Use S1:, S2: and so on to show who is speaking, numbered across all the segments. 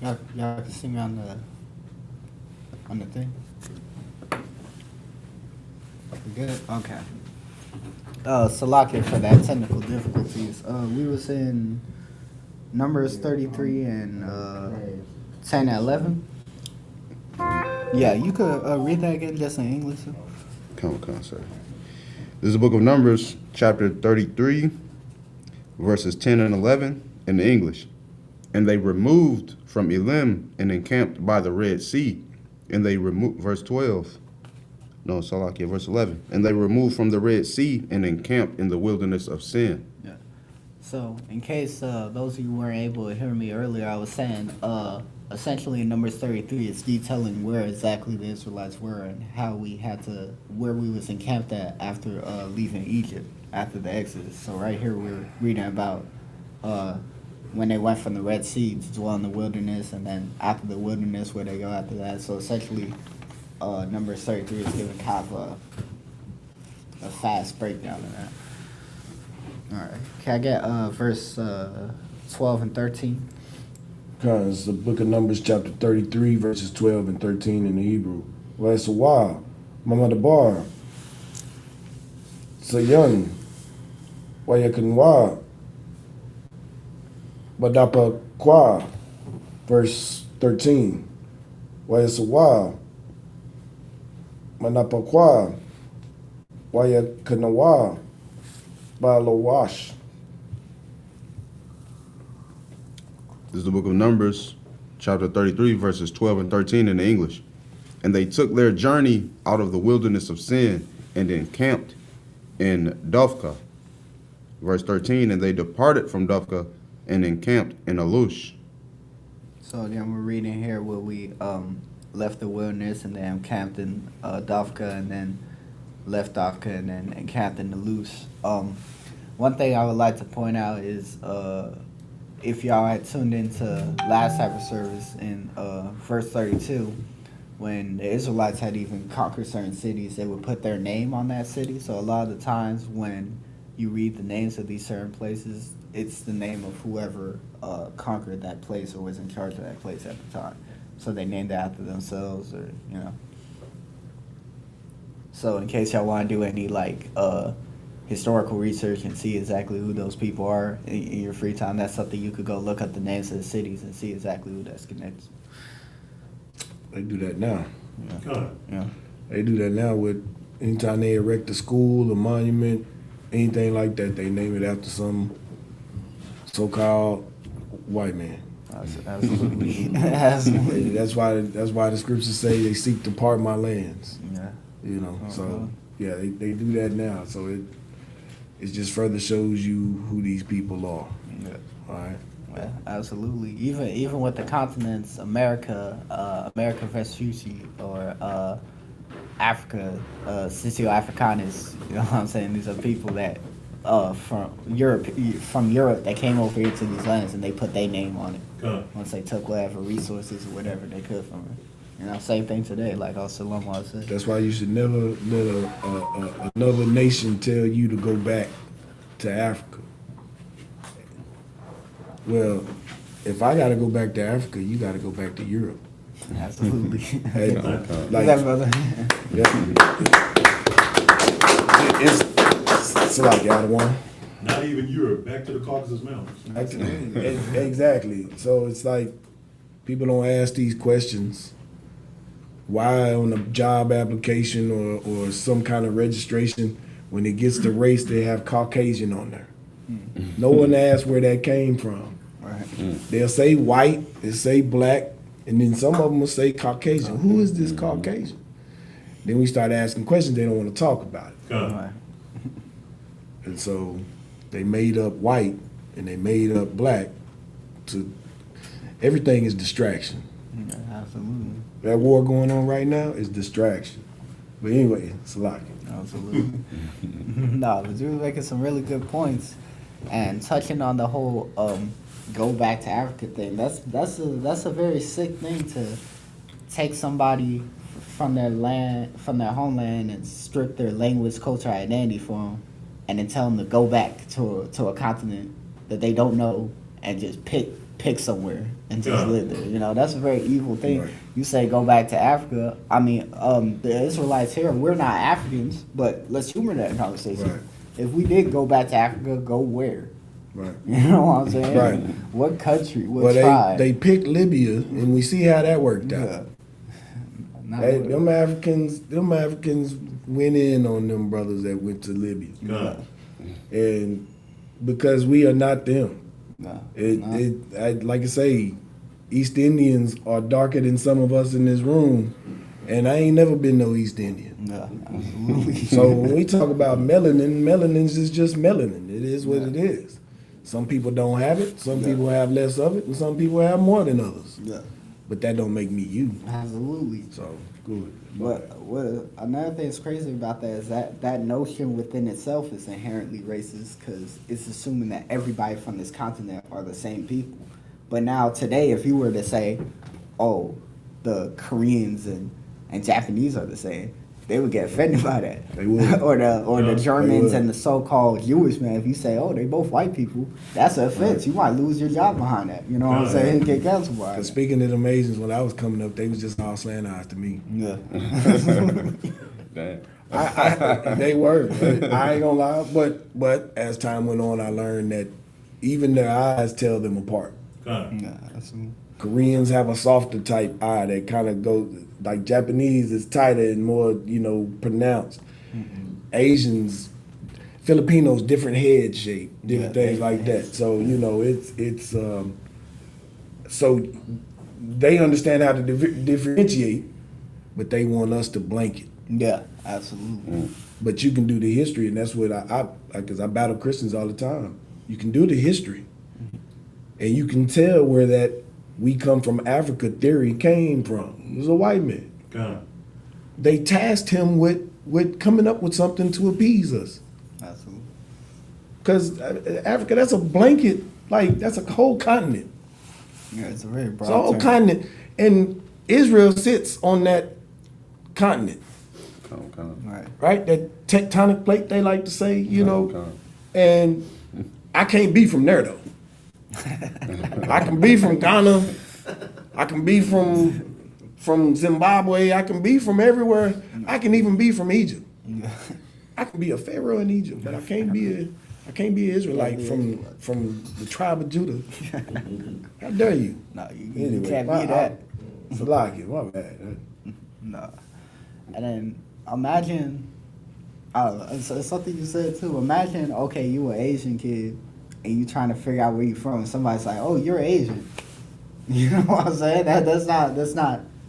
S1: Y'all can see me on the thing. We good? Okay. Salakia for that technical difficulties. We was in Numbers 33 and 10 and 11. Yeah, you could read that again just in English.
S2: Come, sir. This is the book of Numbers, chapter 33, verses 10 and 11 in the English. And they removed from Elim and encamped by the Red Sea. And they removed, verse 12. No, Salakia, verse 11. And they removed from the Red Sea and encamped in the wilderness of Sin.
S1: Yeah. So, in case those of you weren't able to hear me earlier, I was saying, essentially in Numbers 33, it's detailing where exactly the Israelites were and how we had to, where we was encamped at after leaving Egypt, after the Exodus. So right here we're reading about when they went from the Red Sea to dwell in the wilderness, and then after the wilderness, where they go after that. So essentially, Numbers 33 is giving kind of a fast breakdown of that. All right. Can I get verse 12 and 13?
S3: It's the book of Numbers, chapter 33, verses 12 and 13 in the Hebrew. Well, it's a while. Mama Bar. Sayan. Wayakanwa. Badapa Kwa. Verse 13. Why it's a while. Manapa Kwa. Wayakanawa. Balawash.
S2: This is the book of Numbers, chapter 33, verses 12 and 13 in the English. And they took their journey out of the wilderness of Sin and encamped in Dovka. Verse 13, and they departed from Dovka and encamped in Alush.
S1: So then we're reading here where we left the wilderness and then encamped in Dovka, and then left Dovka and then encamped in Alush. One thing I would like to point out is if y'all had tuned into last Sabbath service in verse 32, when the Israelites had even conquered certain cities, they would put their name on that city. So a lot of the times when you read the names of these certain places, it's the name of whoever conquered that place or was in charge of that place at the time. So they named it after themselves, or, you know. So in case y'all want to do any, like, historical research and see exactly who those people are in your free time, that's something you could go look up the names of the cities and see exactly who that's connected to.
S3: They do that now.
S1: Yeah.
S3: They do that now with anytime they erect a school, a monument, anything like that, they name it after some so-called white man.
S1: Absolutely.
S3: Absolutely. That's why the scriptures say they seek to part my lands.
S1: Yeah.
S3: You know, so yeah, they do that now. So it just further shows you who these people are.
S1: Yeah.
S3: All right.
S1: Well, absolutely. Even with the continents, America Vespucci, or Africa, Sicilo-Africanus. You know what I'm saying? These are people that from Europe that came over here to these lands, and they put their name on it. Once they took whatever resources or whatever they could from it. You know, same thing today, like Al-Salam said.
S3: That's why you should never let another nation tell you to go back to Africa. Well, if I got to go back to Africa, you got to go back to Europe.
S1: Absolutely.
S3: Hey, like,
S1: that brother?
S3: It's like out of one.
S4: Not even Europe, back to the Caucasus Mountains.
S3: Exactly. So it's like people don't ask these questions. Why on a job application or some kind of registration, when it gets to race, they have Caucasian on there. No one asks where that came from.
S1: Right.
S3: They'll say white, they'll say black, and then some of them will say Caucasian. Who is this Caucasian? Then we start asking questions, they don't want to talk about it.
S1: Right.
S3: And so they made up white and they made up black. Everything is distraction.
S1: Yeah, absolutely.
S3: That war going on right now is distraction. But anyway, it's a lot.
S1: Absolutely. No, but you were making some really good points, and touching on the whole go back to Africa thing. That's a very sick thing, to take somebody from their land, from their homeland, and strip their language, culture, identity from them, and then tell them to go back to a continent that they don't know and just pick somewhere and just live there. You know, that's a very evil thing.
S3: Right.
S1: You say go back to Africa. I mean, the Israelites here, we're not Africans, but let's humor that conversation.
S3: Right.
S1: If we did go back to Africa, go where?
S3: Right.
S1: You know what I'm saying?
S3: Right.
S1: What country? What
S3: Well,
S1: tribe?
S3: they picked Libya, and we see how that worked out.
S1: Yeah. Not
S3: Hey,
S1: really.
S3: them Africans went in on them brothers that went to Libya,
S1: Yeah.
S3: and because we are not them.
S1: No.
S3: Like I say, East Indians are darker than some of us in this room, and I ain't never been no East Indian.
S1: Yeah, absolutely.
S3: So when we talk about melanin, melanin is just melanin. It is what it is. Some people don't have it. Some people have less of it, and some people have more than others.
S1: Yeah,
S3: But that don't make me you.
S1: absolutely.
S3: So good.
S1: But another thing that's crazy about that is that notion within itself is inherently racist because it's assuming that everybody from this continent are the same people. But now today, if you were to say, "Oh, the Koreans and Japanese are the same," they would get offended by that.
S3: They would.
S1: or the
S3: they
S1: Germans
S3: would.
S1: and the so-called Jewish man. If you say, "Oh, they both white people," that's an offense. You might lose your job behind that. You know what I'm saying? Get canceled by
S3: Because
S1: it.
S3: speaking of them Asians, when I was coming up, they was just all slant eyes to me.
S1: Yeah.
S2: Damn.
S3: They were. I ain't gonna lie. But as time went on, I learned that even their eyes tell them apart.
S1: Yeah, that's
S3: Koreans have a softer type eye that kind of goes like Japanese is tighter and more, pronounced. Asians, Filipinos, different head shape, different
S1: Yeah,
S3: things like that. So it's so they understand how to differentiate, but they want us to blanket.
S1: Yeah, absolutely.
S3: But you can do the history, and that's what because I battle Christians all the time. You can do the history, and you can tell where that "we come from Africa" theory came from. It was a white man. They tasked him with coming up with something to appease us.
S1: Absolutely.
S3: Because Africa, that's a blanket, like that's a whole continent.
S1: Yeah, it's a very broad
S3: It's a whole
S1: term.
S3: continent, and Israel sits on that continent,
S1: Right.
S3: right? That tectonic plate, they like to say,
S2: Okay.
S3: And I can't be from there though. I can be from Ghana. I can be from Zimbabwe. I can be from everywhere. I can even be from Egypt. I can be a pharaoh in Egypt, but I can't be an Israelite from the tribe of Judah. How dare you?
S1: No, you
S3: Anyway,
S1: can't be that.
S3: Salaki, my bad.
S1: No. And then imagine, it's something you said too. Imagine, okay, you an Asian kid, and you trying to figure out where you from. And somebody's like, "Oh, you're Asian." You know what I'm saying? That's not.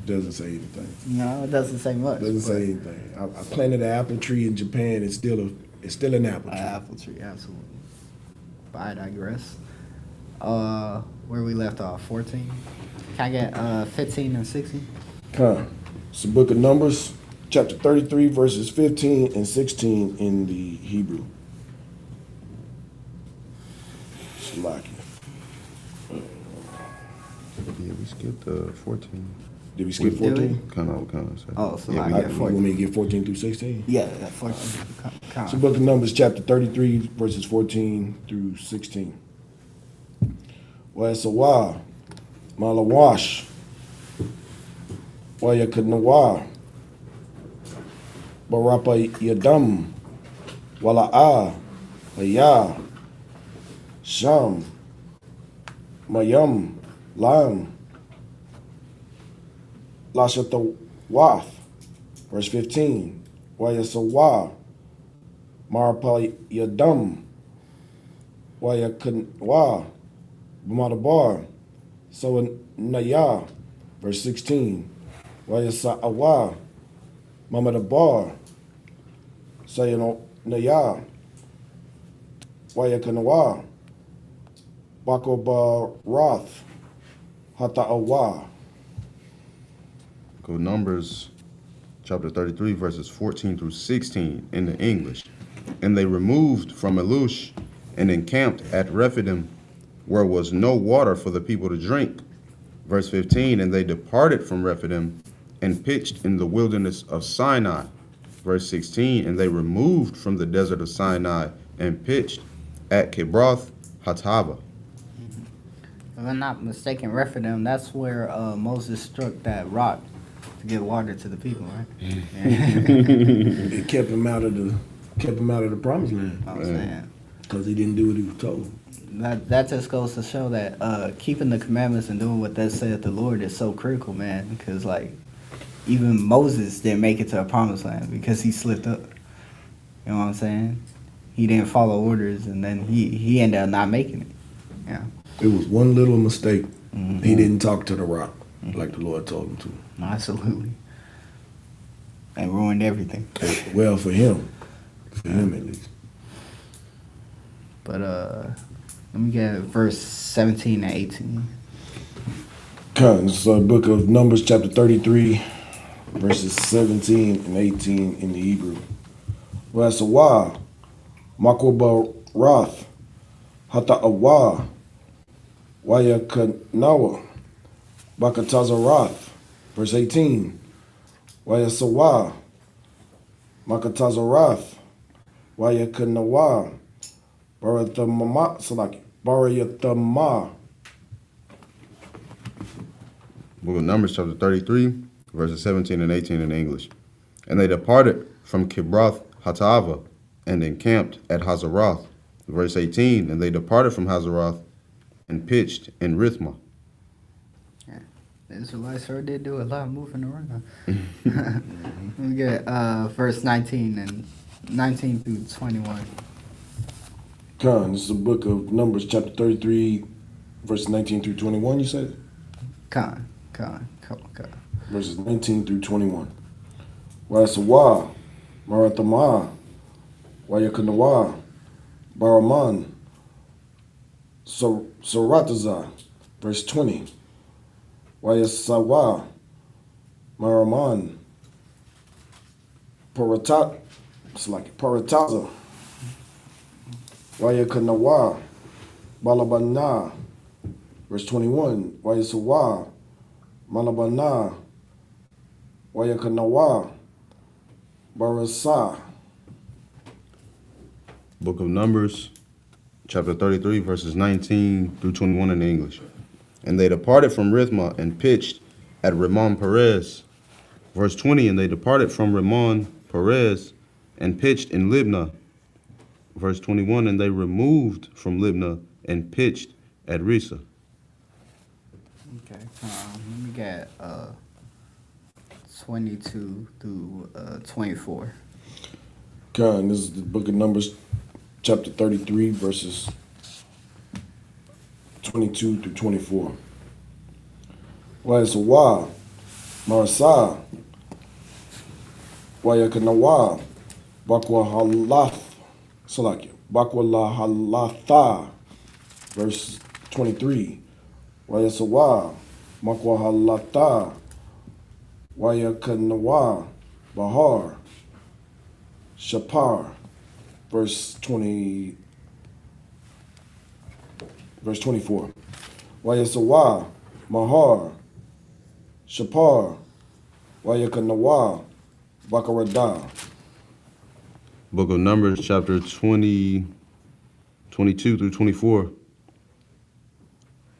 S3: Doesn't say anything.
S1: No, it doesn't say much.
S3: Doesn't say anything. I planted an apple tree in Japan. It's still an apple tree.
S1: Apple tree, absolutely. But I digress. Where we left off, 14. Can I get 15 and 16?
S3: It's the book of Numbers, chapter 33, verses 15 and 16 in the Hebrew. Salaki.
S2: Yeah, we skipped 14.
S3: Did we skip
S1: Did we?
S3: 14?
S2: Kind of.
S1: Oh, so
S2: yeah,
S1: like
S2: we
S1: that
S2: got
S3: You
S1: 14.
S3: want me to get 14 through 16?
S1: Yeah, 14.
S3: It's the book of Numbers, chapter 33, verses 14 through 16. Wasawa, Malawash, Wayakanawa, Barapa Yadam, Wala'a, Aya, Sham, Mayam, Lam, Lashatawath, verse 15. Wayasawa, Marpa Yadam, Wayakanwa, Bamadabar, so Naya, verse 16. Wayasa'awa, Mamadabar, Sayano Naya, Wayakanawa, Bakobarath, Hata'awa.
S2: Go Numbers chapter 33, verses 14 through 16 in the English. And they removed from Elush and encamped at Rephidim, where was no water for the people to drink. Verse 15, and they departed from Rephidim and pitched in the wilderness of Sinai. Verse 16, and they removed from the desert of Sinai and pitched at Kibroth Hatava.
S1: If I'm not mistaken, Rephidim, that's where Moses struck that rock to give water to the people, right?
S3: It kept him out of the promised land
S1: I'm saying.
S3: because he didn't do what he was told.
S1: That just goes to show that keeping the commandments and doing what that said the Lord is so critical, man. Because like even Moses didn't make it to a promised land because he slipped up. You know what I'm saying? He didn't follow orders, and then he ended up not making it. Yeah.
S3: It was one little mistake.
S1: Mm-hmm.
S3: He didn't talk to the rock like the Lord told him to.
S1: Absolutely. And ruined everything.
S3: Well, for him at least.
S1: But let me get verse 17 and 18.
S3: This is the book of Numbers, chapter 33, verses 17 and 18 in the Hebrew. Wasawa, Makobarath, Hata'awa, Wayakanawa, Bakatazarath, verse 18. Wayasawa, Makatazarath, Wayakanawa, Baratama.
S2: Book of Numbers, chapter 33, verses 17 and 18 in English. And they departed from Kibroth Hatava and encamped at Hazeroth. Verse 18, and they departed from Hazeroth and pitched in Rithmah.
S1: Yeah. The Israelites sure did do a lot of moving around. Let me get verse 19 and 19 through 21.
S3: This is the book of Numbers, chapter 33, verses 19 through 21, you said?
S1: Con.
S3: Verses 19 through 21. Wasawa, Maratama, Wayakanawa, Baraman, Sarataza, verse 20. Wayasawa, Maraman, Parataza, Wayakanawa, Balabana, verse 21. Wayasawa, Malabana, Wayakanawa, Barasa.
S2: Book of Numbers, chapter 33, verses 19 through 21 in English. And they departed from Rithmah and pitched at Rimmon Perez. Verse 20, and they departed from Rimmon Perez and pitched in Libnah. Verse 21, and they removed from Libnah and pitched at Risa.
S1: Okay. Let me get 22 through 24.
S3: This is the book of Numbers, chapter 33, verses 22 through 24. Wayasawa, Marasa, Wayakanawa, Bakwahalatha, verse 23. Wayasawa, Makwahalata, Wayakanawa, Bahar, Shapar, verse 24. Wayasawa, Mahar, Shapar, Wayakanawa, Bakarada.
S2: Book of Numbers, chapter 22 through 24.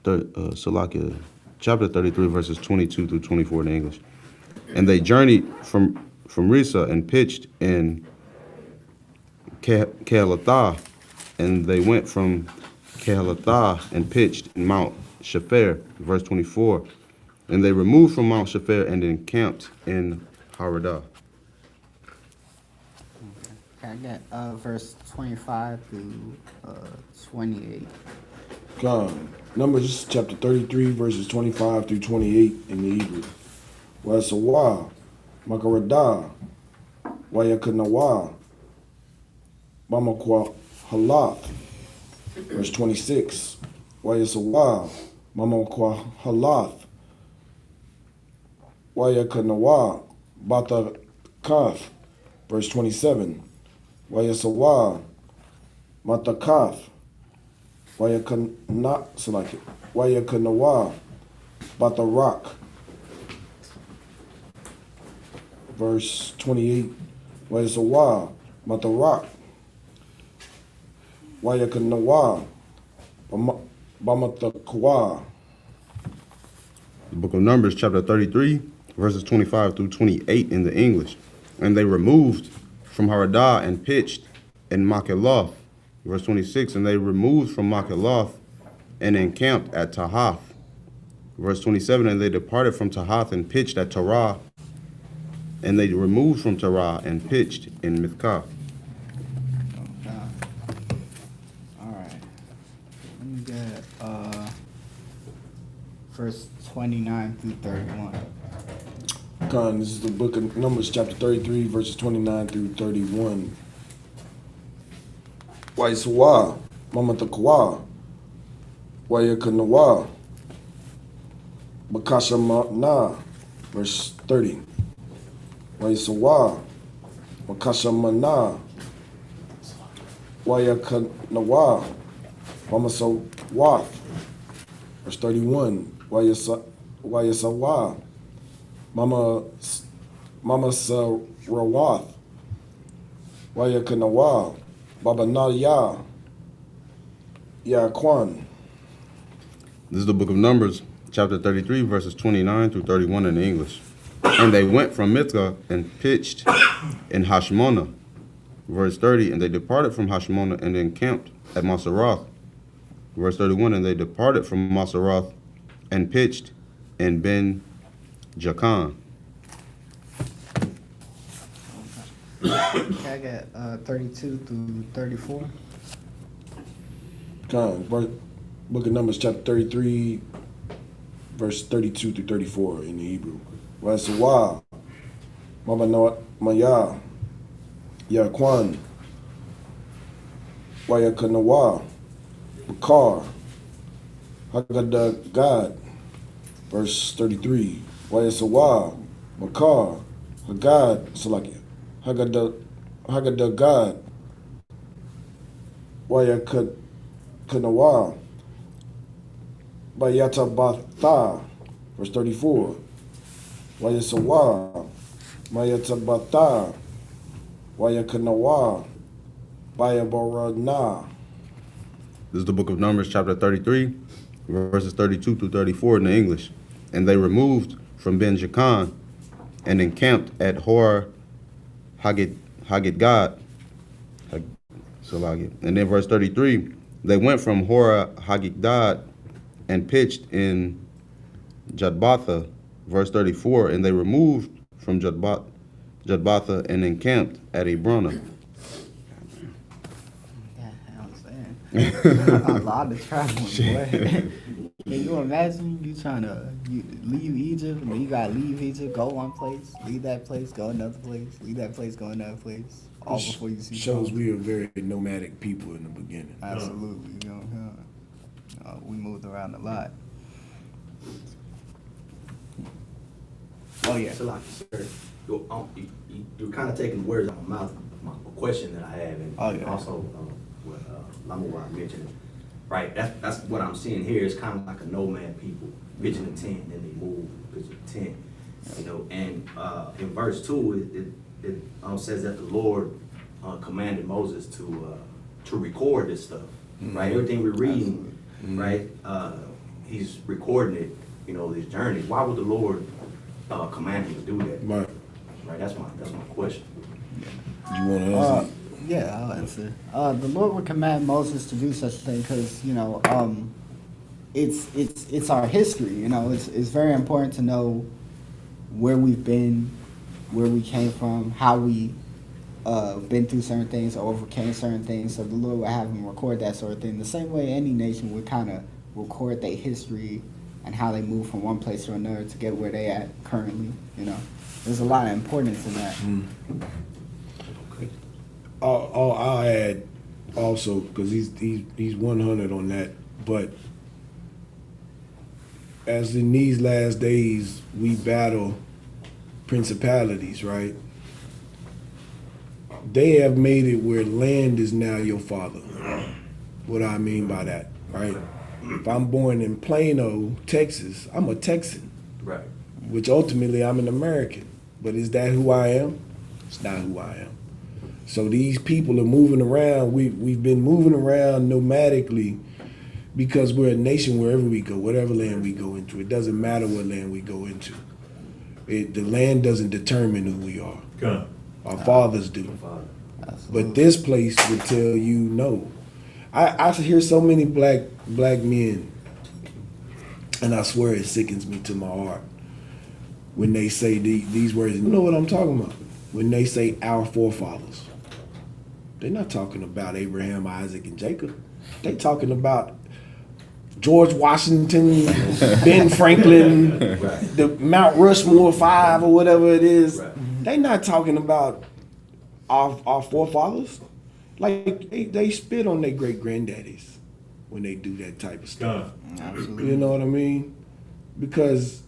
S2: Salakia, chapter 33, verses 22 through 24 in English. And they journeyed from Risa and pitched in Kehalatha, and they went from Kehalatha and pitched in Mount Shapher, verse 24. And they removed from Mount Shapher and encamped in Haradah.
S1: Okay, I got verse 25 through 28.
S3: Numbers chapter 33, verses 25 through 28 in the Hebrew. Wasawa, Makarada, Wayakanawa, Mamakwa Halath, verse 26. Wayasawa, Mamakwa Halath, Wayakanawa, Bata Kath, verse 27. Wayasawa, Matakath, Wayakanawa, Batarak, verse 28. Wayasawa, Matarak, Wayakanawa, Bamatakwa,
S2: The book of Numbers, chapter 33, verses 25 through 28 in the English. And they removed from Haradah and pitched in Makheloth. Verse 26, and they removed from Makheloth and encamped at Tahath. Verse 27, and they departed from Tahath and pitched at Terah. And they removed from Terah and pitched in Mithkah.
S1: Alright. Let me get verse 29 through 31.
S3: Con, this is the book of Numbers, chapter 33, verses 29 through 31. Waisawa, Mamatakwa, Wayakanawa, Bakasha Na, verse 30. Waisawa, Bakasha Mana, Wayakanawa, Mamasawath, verse 31. Wayasawa, Mama Sarawath, Wayakanawa, Baba Naya, Yaquan.
S2: This is the book of Numbers, chapter 33, verses 29 through 31 in English. And they went from Mithkah and pitched in Hashmonah. Verse 30, and they departed from Hashmonah and encamped at Masaroth. Verse 31, and they departed from Masaroth and pitched in Ben Jacan.
S1: Okay, I got 32 through 34.
S3: Con, book of Numbers, chapter 33, verse 32 through 34 in the Hebrew. Wasawa, Mama Maya, Yaquan, Wayakanawa, Bakar, Haggadah God, verse 33. Wayasawa, Bakar, Haggad, Salakia, Haggadah God, Wayakanawa, Bayatabatha, verse 34. Wayasawa, Mayatabata, Wayakanawa, Bayabarana.
S2: This is the book of Numbers, chapter 33, verses 32 through 34 in the English. And they removed from Ben Jacan and encamped at Hor Haggidgad. And then verse 33, they went from Hor Haggidgad and pitched in Jotbatha. Verse 34, and they removed from Jotbatha and encamped at Ebrona.
S1: Yeah, I understand. A lot of traveling, boy. Can you imagine you trying to leave Egypt and then you gotta leave Egypt, go one place, leave that place, go another place, leave that place, go another place, all before you see
S3: Shows
S1: home.
S3: we were very nomadic people in the beginning.
S1: Absolutely, you know, we moved around a lot. Oh yeah.
S5: So like, sir, you're kind of taking the words out of my mouth. My question that I have, and
S1: Oh, yeah.
S5: also what Lamawar mentioned, right? That's what I'm seeing here. It's kind of like a nomad people, pitching a tent, then they move, pitch a tent, you know. And in verse 2, it says that the Lord commanded Moses to record this stuff, right? Everything we're reading, right? He's recording it, you know, this journey. Why would the Lord command him to do that?
S3: Right.
S5: Right. That's my question.
S3: You want to answer?
S1: Yeah, I'll answer. The Lord would command Moses to do such a thing because, you know, it's our history. You know, it's very important to know where we've been, where we came from, how we been through certain things or overcame certain things. So the Lord would have him record that sort of thing. The same way any nation would kind of record their history and how they move from one place to another to get where they at currently. You know, there's a lot of importance in that.
S3: I'll add also, because he's 100 on that, but as in these last days we battle principalities, right? They have made it where land is now your father. What do I mean by that, right? If I'm born in Plano, Texas, I'm a Texan.
S5: Right.
S3: Which ultimately I'm an American. But is that who I am? It's not who I am. So these people are moving around. We've been moving around nomadically because we're a nation wherever we go, whatever land we go into. It doesn't matter what land we go into. The land doesn't determine who we are.
S4: Come.
S3: Our fathers do.
S5: Father.
S3: But this place would tell you no. I hear so many black men, and I swear it sickens me to my heart when they say these words. You know what I'm talking about? When they say our forefathers, they're not talking about Abraham, Isaac, and Jacob. They talking about George Washington, Ben Franklin,
S5: Right.
S3: the Mount Rushmore 5 or whatever it is.
S5: Right.
S3: They not talking about our forefathers. Like they spit on their great granddaddies when they do that type of stuff.
S4: Come.
S1: Absolutely.
S3: You know what I mean? Because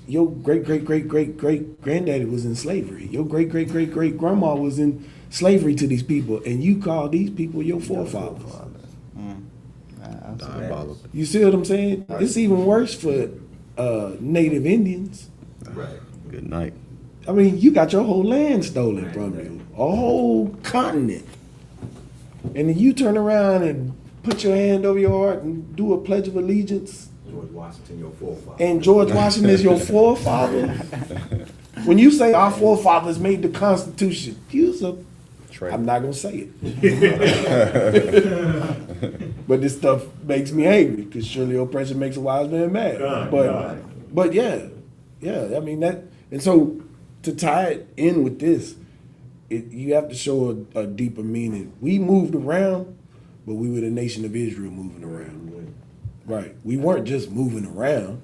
S3: your great granddaddy was in slavery. Your great grandma was in slavery to these people, and you call these people your forefathers.
S2: Diabolical.
S3: You see what I'm saying? It's even worse for Native Indians.
S5: Right.
S2: Good night.
S3: I mean, you got your whole land stolen from you, a whole continent, and then you turn around and put your hand over your heart and do a pledge of allegiance.
S5: George Washington, your forefather.
S3: And George Washington is your forefather. When you say our forefathers made the Constitution, I'm not gonna say it. But this stuff makes me angry because surely oppression makes a wise man mad. But yeah. I mean that, and so to tie it in with this, you have to show a deeper meaning. We moved around, but we were the nation of Israel moving around. Right. We weren't just moving around.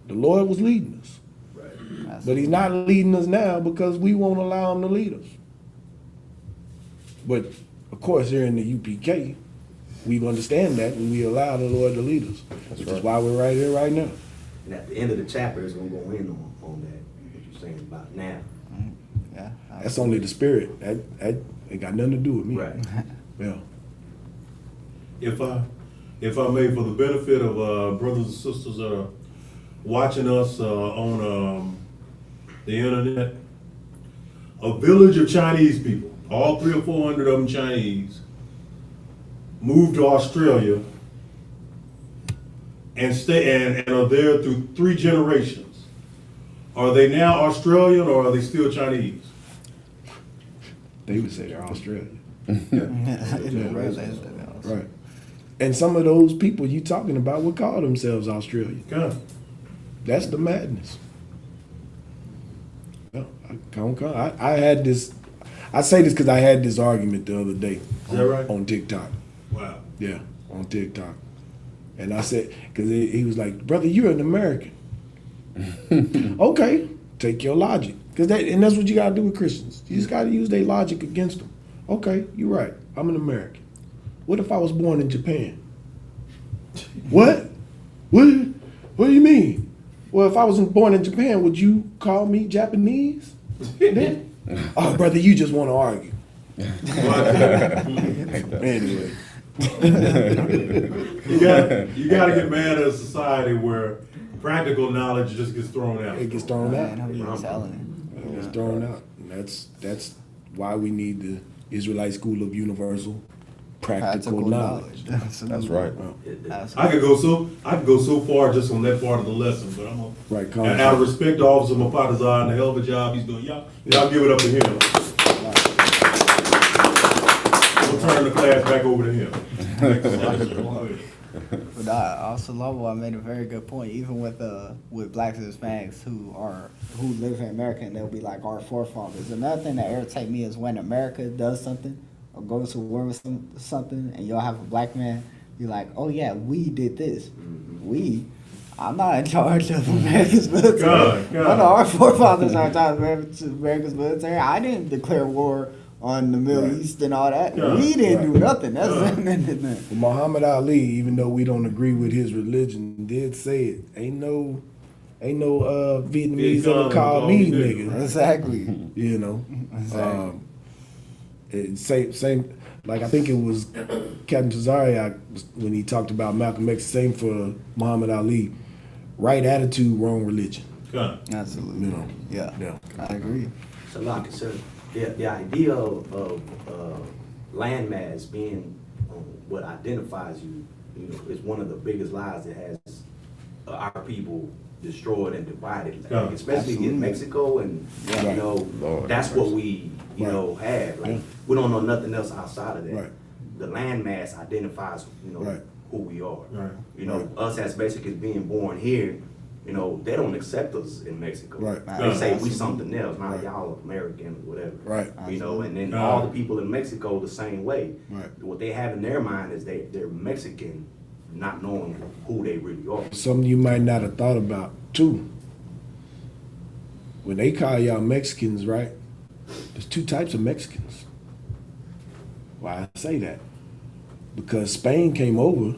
S3: The Lord was leading us.
S5: Right.
S3: But he's not leading us now because we won't allow him to lead us. But of course, here in the UPK, we understand that and we allow the Lord to lead us. Which is why we're right here right now.
S5: And at the end of the chapter, it's going to go in on that, what you're saying about now.
S1: Yeah.
S3: That's only the spirit. That ain't got nothing to do with me.
S5: Right.
S3: Yeah.
S4: If I may, for the benefit of brothers and sisters that are watching us on the internet, a village of Chinese people, all 300 or 400 of them Chinese, moved to Australia and are there through 3 generations. Are they now Australian or are they still Chinese?
S3: They would say they're Australian.
S1: Right.
S3: Right. And some of those people you talking about would call themselves Australian.
S4: Okay.
S3: That's the madness. No, I had this. I say this because I had this argument the other day.
S4: Is that right?
S3: On TikTok.
S4: Wow.
S3: Yeah, on TikTok. And I said, because he was like, brother, you're an American. Okay, take your logic. And that's what you got to do with Christians. You just got to use their logic against them. Okay, you're right. I'm an American. What if I was born in Japan? What? What do you mean? Well, if I was born in Japan, would you call me Japanese? Then? Oh, brother, you just want to argue. Anyway.
S4: You gotta get mad at a society where practical knowledge just gets thrown out.
S3: It gets thrown out.
S1: Man, I'm telling
S3: It gets thrown out. And that's why we need the Israelite School of Universal Practical Knowledge.
S2: That's right.
S4: I could go so far just on that part of the lesson, but I'm
S3: Right,
S4: and out of respect to Officer Mapatazar and the hell of a job he's doing. Y'all give it up to him. We'll turn the class back over to him.
S1: But also, Lobo, I made a very good point. Even with blacks and Hispanics who live in America, and they'll be like our forefathers. Another thing that irritates me is when America does something or goes to war with something, and you'll have a black man be like, "Oh yeah, we did this. We." I'm not in charge of America's military.
S4: God.
S1: None of our forefathers are in charge of America's military. I didn't declare war on the Middle East and all that.
S4: Yeah.
S1: We didn't do nothing. That's
S3: Well, Muhammad Ali, even though we don't agree with his religion, did say it. Ain't no Vietnamese ever called me nigga.
S1: Exactly.
S3: You know.
S1: Exactly.
S3: Same. Like I think it was Captain Tazariak when he talked about Malcolm X. Same for Muhammad Ali. Right attitude, wrong religion.
S4: God.
S1: Absolutely.
S3: You know.
S1: Yeah. I agree.
S5: So like I said, the idea of landmass being what identifies you you know, it's one of the biggest lies that has our people destroyed and divided, like,
S4: Yeah,
S5: especially in
S1: absolutely.
S5: Mexico, and you know,
S2: Lord
S5: that's
S2: have
S5: what
S2: mercy.
S5: we
S3: Right.
S5: have. Like,
S3: Yeah.
S5: we don't know nothing else outside of that.
S3: Right.
S5: The landmass identifies, you know,
S3: Right.
S5: who we are.
S4: Right.
S5: You know,
S3: Right.
S5: us as Mexicans being born here, you know, they don't accept us in Mexico.
S3: Right.
S5: They say we
S1: Absolutely.
S5: something else, not
S3: Right.
S5: y'all American or whatever.
S3: Right.
S5: You know, and then
S4: Absolutely.
S5: all the people in Mexico the same way.
S3: Right.
S5: What they have in their mind is they're Mexican, not knowing who they really are.
S3: Something you might not have thought about too. When they call y'all Mexicans, right? There's two types of Mexicans. Why I say that? Because Spain came over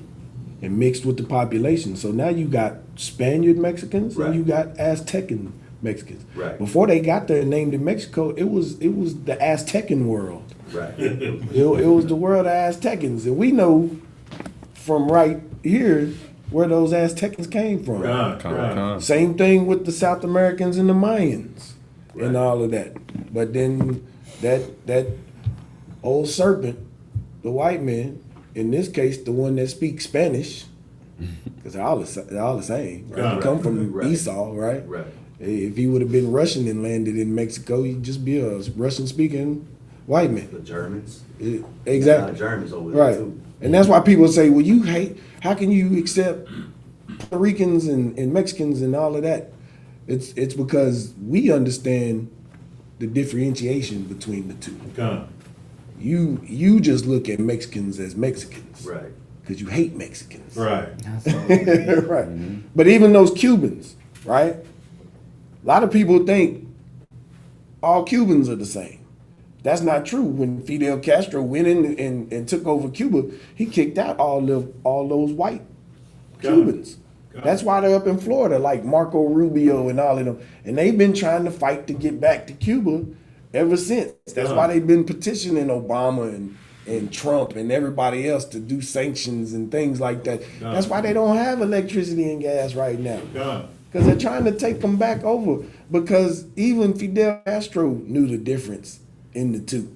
S3: and mixed with the population. So now you got Spaniard Mexicans
S5: Right.
S3: and you got Aztecan Mexicans.
S5: Right.
S3: Before they got there and named it Mexico, it was the Aztecan world.
S5: Right.
S3: It was the world of Aztecans, and we know from right here where those Aztecans came from.
S4: God.
S3: Same thing with the South Americans and the Mayans and
S5: Right.
S3: all of that. But then that old serpent, the white man, in this case, the one that speaks Spanish, because they're all the same. Right?
S4: Yeah.
S3: They come from
S5: Right.
S3: Esau, right?
S5: Right.
S3: If he would have been Russian and landed in Mexico, he'd just be a Russian-speaking white man.
S5: The Germans.
S3: Exactly.
S5: There's a lot of Germans over there
S3: Right.
S5: too.
S3: And that's why people say, well, you hate, how can you accept Puerto Ricans and Mexicans and all of that? It's because we understand the differentiation between the two.
S4: God.
S3: You just look at Mexicans as Mexicans.
S5: Right.
S3: Because you hate Mexicans.
S4: Right.
S3: Right. But even those Cubans, right? A lot of people think all Cubans are the same. That's not true. When Fidel Castro went in and took over Cuba, he kicked out all those white
S4: Got it.
S3: Cubans.
S4: Got
S3: That's
S4: it.
S3: why they're up in Florida, like Marco Rubio and all of them. And they've been trying to fight to get back to Cuba ever since. That's why they've been petitioning Obama and Trump and everybody else to do sanctions and things like that.
S4: Got
S3: That's
S4: it.
S3: why they don't have electricity and gas right now.
S4: God.
S3: Because they're trying to take them back over. Because even Fidel Castro knew the difference in the two.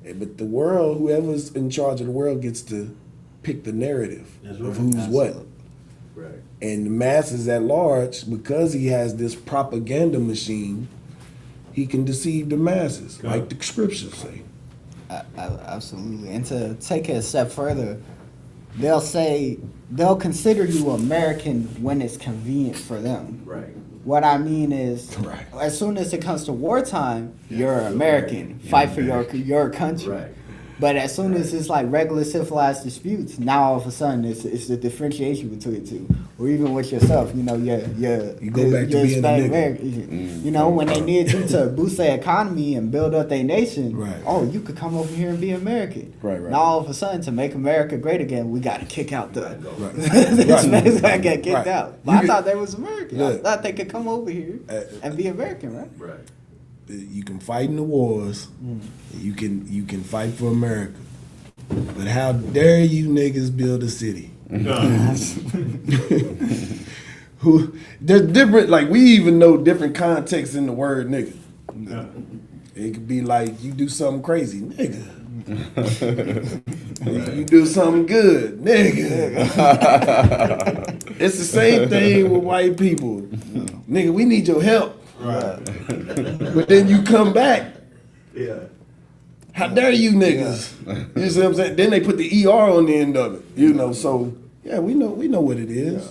S3: But the world, whoever's in charge of the world gets to pick the narrative
S4: That's
S3: of
S4: right.
S3: who's what.
S1: Absolutely.
S5: Right.
S3: And the masses at large, because he has this propaganda machine, he can deceive the masses,
S4: Yeah.
S3: like the scriptures say.
S1: Absolutely. And to take it a step further, they'll consider you American when it's convenient for them.
S5: Right.
S1: What I mean is,
S3: Right.
S1: as soon as it comes to wartime, you're American. Fight for your country.
S5: Right.
S1: But as soon as it's like regular civilized disputes, now all of a sudden it's the differentiation between the two. Or even with yourself, you know, you
S3: go back to being a nigga.
S1: American. You know, when they need you to boost their economy and build up their nation,
S3: Right.
S1: oh, you could come over here and be American.
S3: Right.
S1: Now all of a sudden, to make America great again, we got to kick out the.
S3: Right.
S1: This man's gonna get kicked
S3: Right.
S1: out. But
S3: You
S1: I
S3: get-
S1: thought they was American. I
S3: Look.
S1: thought they could come over here and be American, right?
S5: Right.
S3: You can fight in the wars. You can fight for America. But how dare you niggas build a city?
S4: God.
S3: Who there's different, like we even know different contexts in the word nigga.
S4: God.
S3: It could be like you do something crazy, nigga. You do something good, nigga. It's the same thing with white people. Nigga, we need your help.
S4: Right.
S3: But then you come back.
S5: Yeah.
S3: How dare you niggas? You see what I'm saying? Then they put the ER on the end of it. You know, so yeah, we know what it is.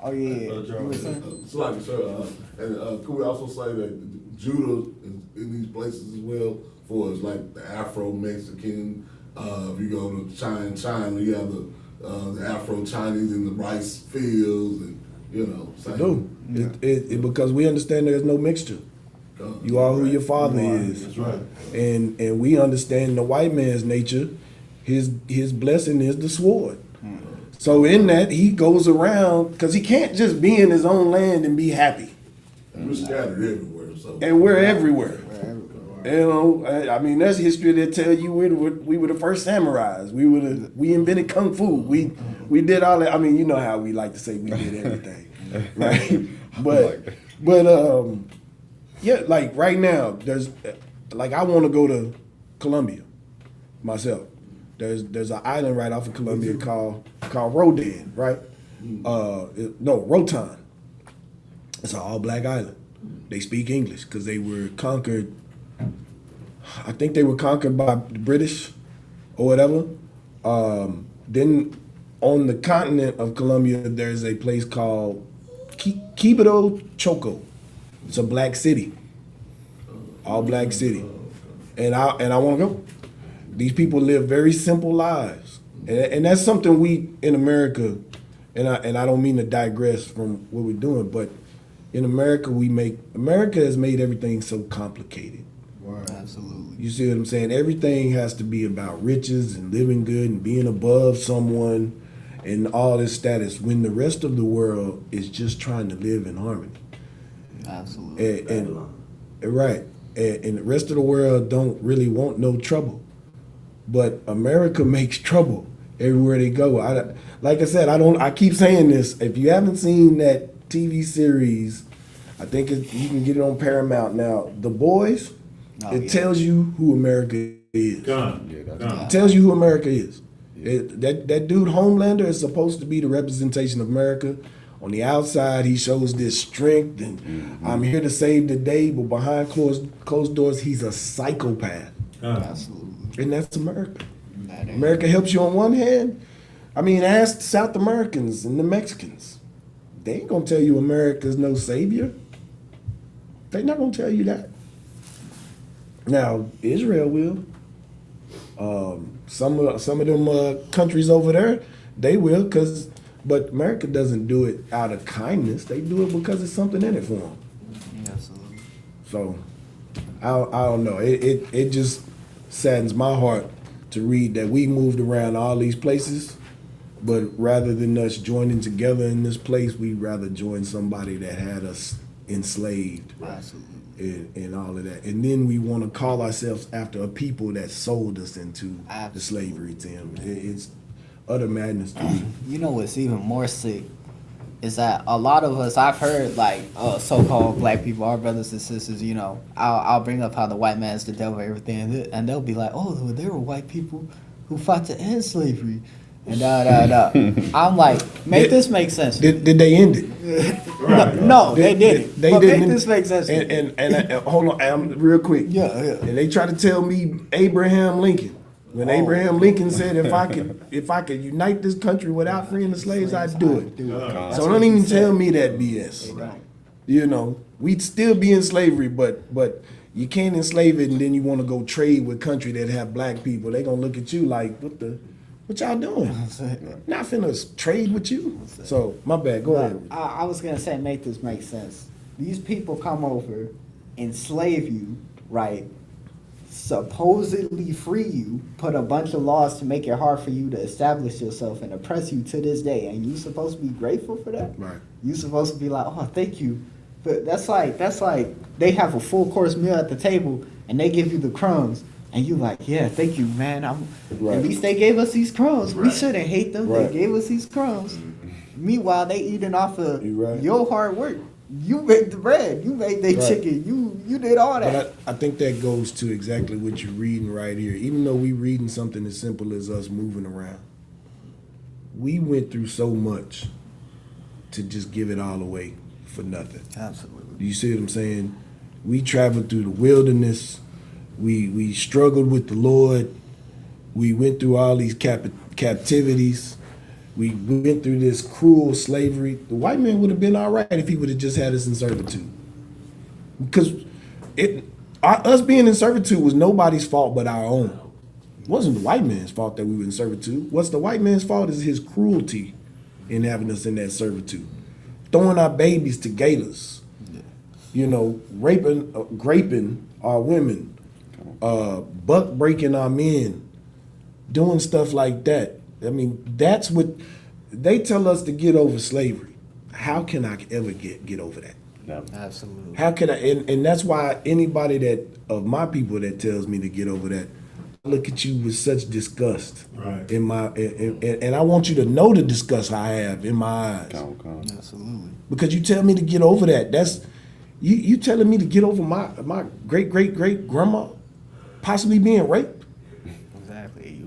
S1: Oh yeah. You were saying?
S6: Slightly, sir. And could we also say that Judah is in these places as well, for as like the Afro-Mexican, if you go to China, you have the Afro-Chinese in the rice fields, and you know, same.
S3: No, it because we understand there's no mixture. You are who your father is.
S4: That's right.
S3: And we understand the white man's nature. His blessing is the sword. So in that he goes around because he can't just be in his own land and be happy.
S6: And we're scattered everywhere, so.
S3: And we're everywhere. You know, I mean, there's history that tell you we were the first samurais. We invented kung fu. We did all that. I mean, you know how we like to say we did everything, right? But yeah, like right now, there's like I want to go to Colombia myself. There's an island right off of Columbia called Rodan, right? No, Rotan. It's an all-black island. They speak English because they were conquered. I think they were conquered by the British or whatever. Then on the continent of Colombia, there's a place called Quibdó Choco. It's a black city, all black city, and I want to go. These people live very simple lives, and that's something we in America, and I don't mean to digress from what we're doing, but in America America has made everything so complicated.
S1: Absolutely.
S3: You see what I'm saying? Everything has to be about riches and living good and being above someone and all this status when the rest of the world is just trying to live in harmony.
S1: Absolutely.
S3: Right. And the rest of the world don't really want no trouble. But America makes trouble everywhere they go. Like I said, I keep saying this. If you haven't seen that TV series, I think you can get it on Paramount now. The Boys. Tells you who America is. It tells you who America is. That dude Homelander is supposed to be the representation of America. On the outside, he shows this strength and I'm here to save the day, but behind closed doors, he's a psychopath.
S1: Absolutely.
S3: And that's America. America helps you on one hand. I mean, ask South Americans and the Mexicans. They ain't gonna tell you America's no savior. They're not gonna tell you that. Now, Israel will. Some of them countries over there, they will, but America doesn't do it out of kindness. They do it because there's something in it for them.
S1: Absolutely.
S3: So, I don't know. It just saddens my heart to read that we moved around all these places, but rather than us joining together in this place, we'd rather join somebody that had us enslaved.
S1: Absolutely.
S3: And all of that, and then we want to call ourselves after a people that sold us into the slavery to him. It's utter madness to me.
S1: You know what's even more sick is that a lot of us, I've heard like so-called black people, our brothers and sisters, you know, I'll bring up how the white man's the devil, everything, and they'll be like, oh, there were white people who fought to end slavery. And I'm like, this make sense.
S3: Did they end it?
S1: No, they didn't.
S3: They
S1: but
S3: didn't.
S1: Make this make sense.
S3: And hold on, real quick.
S1: Yeah.
S3: And they try to tell me Abraham Lincoln. When Abraham Lincoln said, if I could unite this country without freeing the slaves, I'd do it. So don't even tell me that BS.
S1: Right.
S3: You know, we'd still be in slavery, but you can't enslave it and then you want to go trade with country that have black people. They gonna look at you like, what y'all doing? Not finna trade with you. So, my bad, go ahead.
S1: I was going to say, make this make sense. These people come over, enslave you, right? Supposedly free you, put a bunch of laws to make it hard for you to establish yourself and oppress you to this day. And you supposed to be grateful for that?
S3: Right.
S1: You supposed to be like, oh, thank you. But that's like they have a full course meal at the table and they give you the crumbs. And you like, yeah, thank you, man. At least they gave us these crumbs. Right. We shouldn't hate them. Right. They gave us these crumbs. Meanwhile, they eating off of your hard work. You made the bread. You made their chicken. You did all that.
S3: But I think that goes to exactly what you're reading right here. Even though we reading something as simple as us moving around, we went through so much to just give it all away for nothing.
S1: Absolutely.
S3: Do you see what I'm saying? We traveled through the wilderness. We struggled with the Lord. We went through all these captivities. We went through this cruel slavery. The white man would have been all right if he would have just had us in servitude. Because us being in servitude was nobody's fault but our own. It wasn't the white man's fault that we were in servitude. What's the white man's fault is his cruelty in having us in that servitude. Throwing our babies to gators. You know, raping our women. Buck breaking our men, doing stuff like that. I mean, that's what they tell us to get over slavery. How can I ever get over that?
S2: No.
S1: Absolutely.
S3: How can I? And that's why anybody of my people that tells me to get over that, I look at you with such disgust.
S4: Right.
S3: And I want you to know the disgust I have in my eyes.
S1: Absolutely.
S3: Because you tell me to get over that. That's you telling me to get over my great grandma possibly being raped.
S1: Exactly.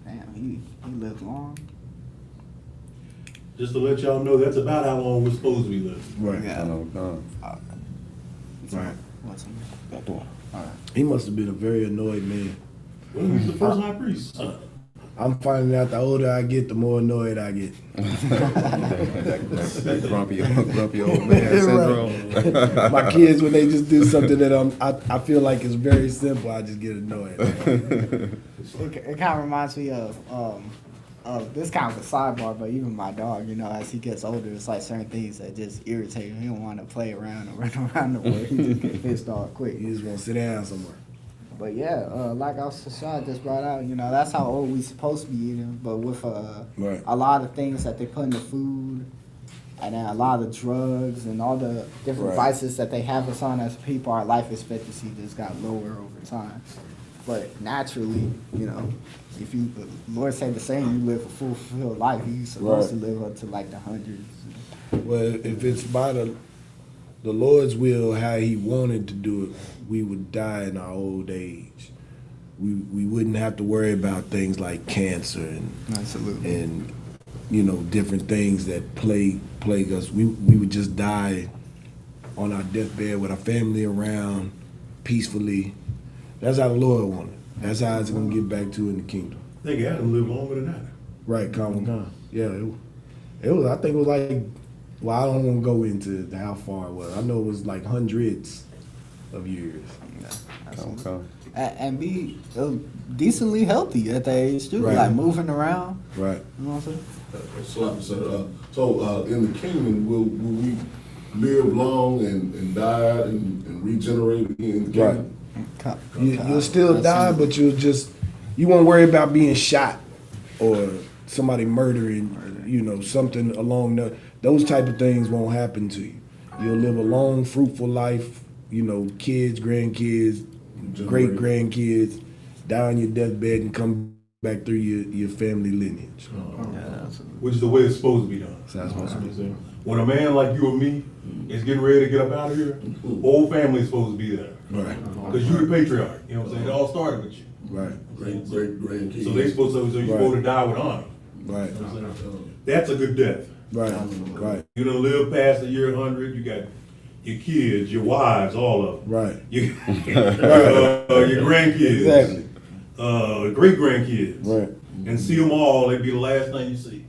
S1: Damn, he lived long.
S4: Just to let y'all know, that's about how long we're supposed to be living.
S3: Right.
S1: Yeah.
S3: Right.
S1: What's in
S3: He must have been a very annoyed man.
S4: Well, he's the first high priest.
S3: I'm finding out the older I get, the more annoyed I get.
S2: that grumpy old man syndrome.
S3: My kids, when they just do something that I feel like is very simple, I just get annoyed.
S1: It kind of reminds me of this kind of a sidebar, but even my dog, you know, as he gets older, it's like certain things that just irritate him. He don't want to play around or run around the world. He just get pissed off quick.
S3: You just want to sit down somewhere.
S1: But yeah, like Shad just brought out, you know, that's how old we supposed to be eating. But with
S3: Right.
S1: a lot of things that they put in the food, and then a lot of drugs and all the different
S3: Right.
S1: vices that they have us on as people, our life expectancy just got lower over time. But naturally, you know, if you, the Lord said the same, you live a fulfilled life. You're supposed to live up to like the hundreds.
S3: Well, if it's by the Lord's will, how He wanted to do it, we would die in our old age. We wouldn't have to worry about things like cancer
S1: Absolutely.
S3: and you know, different things that plague us. We would just die on our deathbed with our family around peacefully. That's how the Lord wanted. That's how it's gonna get back to in the kingdom.
S4: I think Adam lived longer than that.
S3: Right, Common. Yeah, it was. I think it was like. Well, I don't want to go into how far it was. I know it was like hundreds of years.
S1: And be decently healthy at that age too,
S3: Right.
S1: like moving around.
S3: Right.
S1: You know what I'm saying?
S6: So in the kingdom, will we live long and die and regenerate again in the kingdom?
S3: You'll still die, but you won't worry about being shot or somebody murdering. You know, something along those type of things won't happen to you. You'll live a long, fruitful life. You know, kids, grandkids, great grandkids, die on your deathbed and come back through your family lineage.
S4: Which is the way it's supposed to be done.
S3: So that's what's
S4: When a man like you or me is getting ready to get up out of here, whole family's supposed to be there.
S3: right.
S4: Because you're the patriarch, you know what I'm saying? It all started with you.
S3: Right.
S6: Great grandkids.
S4: So they supposed to, you're supposed to die with honor.
S3: Right.
S4: That's a good death.
S3: Right. Right.
S4: You done live past the year 100, you got your kids, your wives, all of them.
S3: Right.
S4: You, your grandkids.
S3: Exactly.
S4: Great grandkids.
S3: Right.
S4: And see them all, they'd be the last thing you see.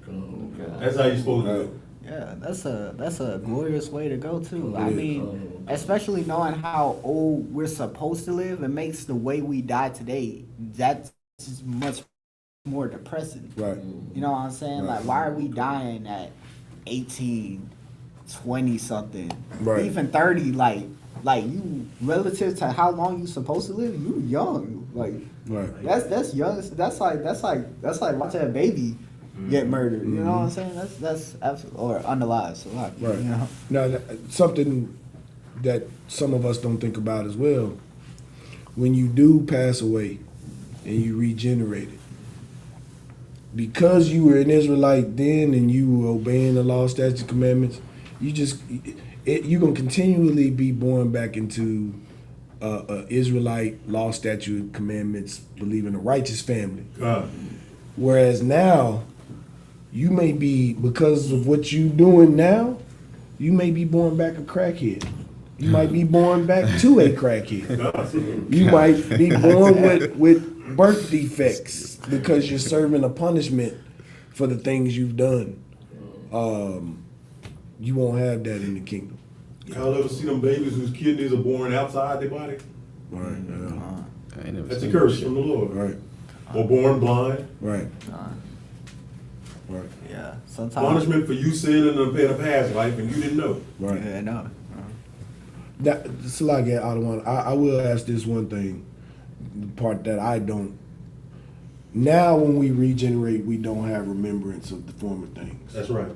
S4: That's how you're supposed to do.
S1: Yeah, that's a glorious way to go too. I mean, especially knowing how old we're supposed to live, it makes the way we die today that's much more depressing.
S3: Right.
S1: You know what I'm saying? Like, why are we dying at 18, 20 something,
S3: Right.
S1: even 30? Like you relative to how long you supposed to live, you young. Like
S3: Right.
S1: that's young. That's like watching a baby get murdered. You know what I'm saying? That's absolutely, or unalive. So like,
S3: Right.
S1: you know.
S3: Now, something that some of us don't think about as well, when you do pass away and you regenerate it, because you were an Israelite then and you were obeying the law, statutes, commandments, you're going to continually be born back into Israelite law, statute, commandments, believe in a righteous family.
S4: God.
S3: Whereas now, you may be, because of what you doing now, you may be born back a crackhead. You might be born back to a crackhead. You might be born with birth defects because you're serving a punishment for the things you've done. You won't have that in the kingdom.
S4: Y'all ever see them babies whose kidneys are born outside their body?
S3: Right.
S4: That's a curse from the Lord.
S3: Right.
S4: Or born blind.
S3: Right. Right.
S1: Yeah. Sometimes.
S4: Punishment for you sinning in a past life and you didn't know.
S3: Right.
S1: Yeah, no.
S3: I will ask this one thing, the part that I don't. Now when we regenerate, we don't have remembrance of the former things.
S4: That's right.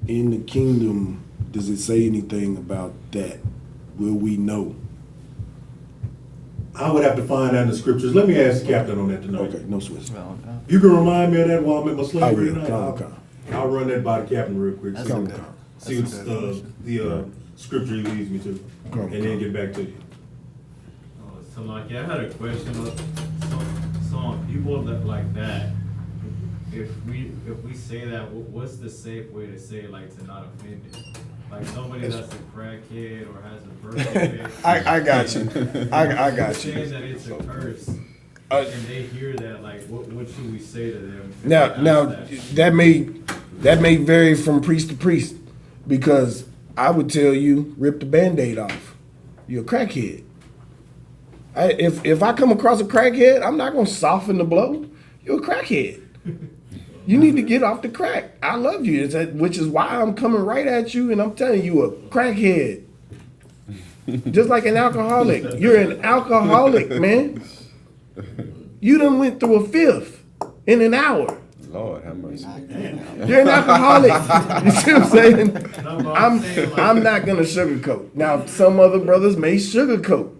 S3: In the kingdom, does it say anything about that? Will we know?
S4: I would have to find that in the scriptures. Let me ask the captain on that tonight.
S3: Okay, no switch.
S4: You can remind me of that while I'm at my slavery
S3: I will.
S4: tonight.
S3: Come.
S4: I'll run that by the captain real quick.
S1: That's
S4: See,
S1: okay.
S4: see what the scripture he leads me to.
S3: Come.
S4: And then get back to you.
S7: So like, I had a question. So people that like that, if we say that, what's the safe way to say, like, to not offend it? Like somebody that's a crackhead or has a birthday.
S3: I got you. I got
S7: saying
S3: you.
S7: that it's a curse, and they hear that, like, what should we say to them? if
S3: Now,
S7: they
S3: now
S7: ask
S3: that may vary from priest to priest, because I would tell you rip the Band-Aid off. You're a crackhead. If I come across a crackhead, I'm not gonna soften the blow. You're a crackhead. You need to get off the crack. I love you, which is why I'm coming right at you and I'm telling you a crackhead. Just like an alcoholic. You're an alcoholic, man. You done went through a fifth in an hour.
S2: Lord have mercy.
S3: You're an alcoholic. You see what I'm saying?
S7: I'm saying, like,
S3: I'm not gonna sugarcoat. Now, some other brothers may sugarcoat.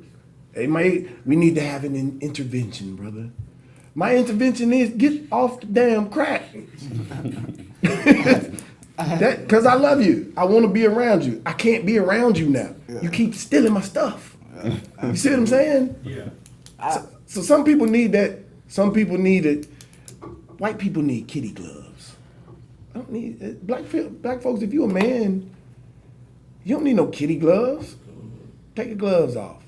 S3: We need to have an intervention, brother. My intervention is get off the damn crack. Because I love you. I want to be around you. I can't be around you now. You keep stealing my stuff. You see what I'm saying?
S7: yeah.
S3: So some people need that. Some people need it. White people need kitty gloves. I don't need black folks. If you're a man, you don't need no kitty gloves. Take your gloves off.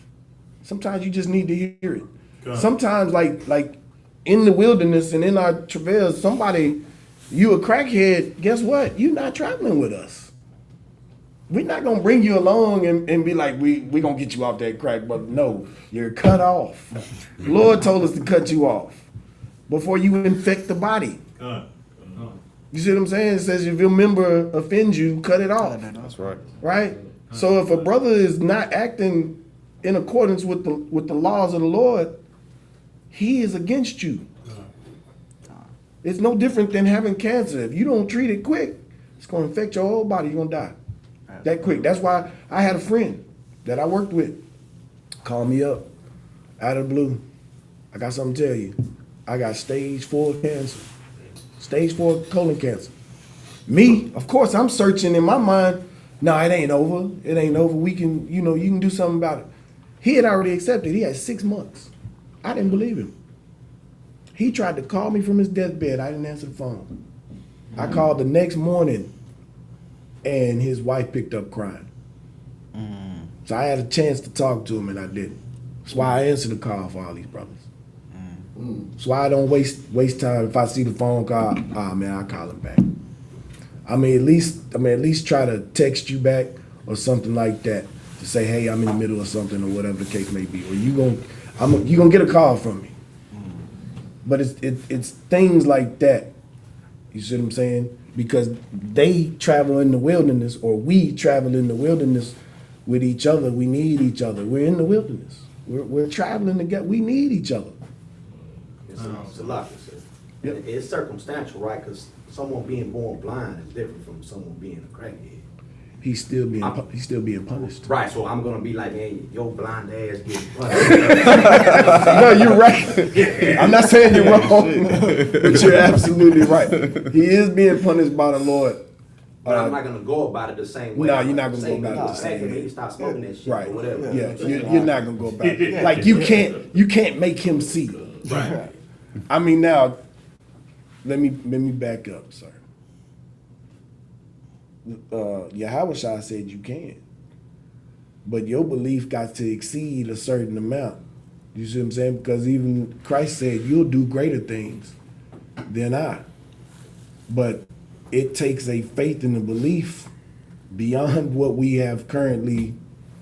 S3: Sometimes you just need to hear it. Sometimes, like in the wilderness and in our travails, you a crackhead. Guess what? You're not traveling with us. We're not gonna bring you along and be like, we gonna get you off that crack, but no, you're cut off. Lord told us to cut you off before you infect the body. You see what I'm saying? It says if your member offends you, cut it off.
S2: That's right.
S3: Right? So if a brother is not acting in accordance with the laws of the Lord, he is against you. It's no different than having cancer. If you don't treat it quick, it's going to infect your whole body. You're going to die that quick. That's why I had a friend that I worked with call me up out of the blue. I got something to tell you. I got stage 4 cancer. Stage 4 colon cancer. Me, of course, I'm searching in my mind. No, it ain't over. It ain't over. We can, you can do something about it. He had already accepted. He had 6 months. I didn't believe him. He tried to call me from his deathbed. I didn't answer the phone. I called the next morning, and his wife picked up crying. So I had a chance to talk to him, and I didn't. That's why I answer the call for all these brothers. That's why I don't waste time. If I see the phone call, man, I'll call him back. I mean, at least try to text you back or something like that to say, hey, I'm in the middle of something or whatever the case may be. Or you gonna get a call from me. But it's things like that. You see what I'm saying? Because they travel in the wilderness, or we travel in the wilderness with each other. We need each other. We're in the wilderness. We're traveling together. We need each other.
S5: It's a lot.
S3: Yep.
S5: It's circumstantial, right? Because someone being born blind is different from someone being a crackhead.
S3: He's still being punished.
S5: Right, so I'm gonna be like, hey, your blind ass getting punished.
S3: No, you're right. I'm not saying you're wrong, but you're absolutely right. He is being punished by the Lord.
S5: But I'm not gonna go about it the same way.
S3: No, you're not gonna go about it the
S5: Say,
S3: same way.
S5: maybe stop smoking that shit
S3: Right.
S5: or whatever.
S3: Yeah, you're not gonna go about it. Like you can't make him see.
S5: Right.
S3: I mean, now let me back up, sir. Yahweh Shah said you can, but your belief got to exceed a certain amount. You see what I'm saying? Because even Christ said you'll do greater things than I. But it takes a faith and a belief beyond what we have currently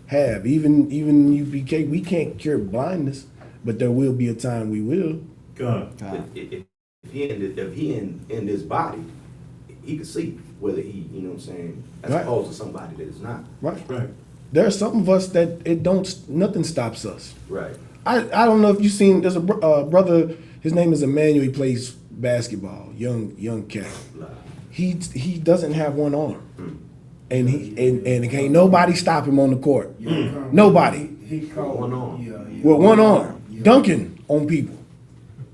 S3: have. Even UPK, we can't cure blindness, but there will be a time we will.
S5: If he in this body, he can see whether he, you know what I'm saying, as
S3: Right.
S5: opposed to somebody that is not.
S3: Right.
S4: Right.
S3: There are some of us that nothing stops us.
S5: Right.
S3: I don't know if you've seen, there's a brother, his name is Emmanuel, he plays basketball, young cat. He doesn't have one arm. And can't nobody stop him on the court. Nobody.
S8: He called
S5: One arm.
S3: With one arm. Dunking on people.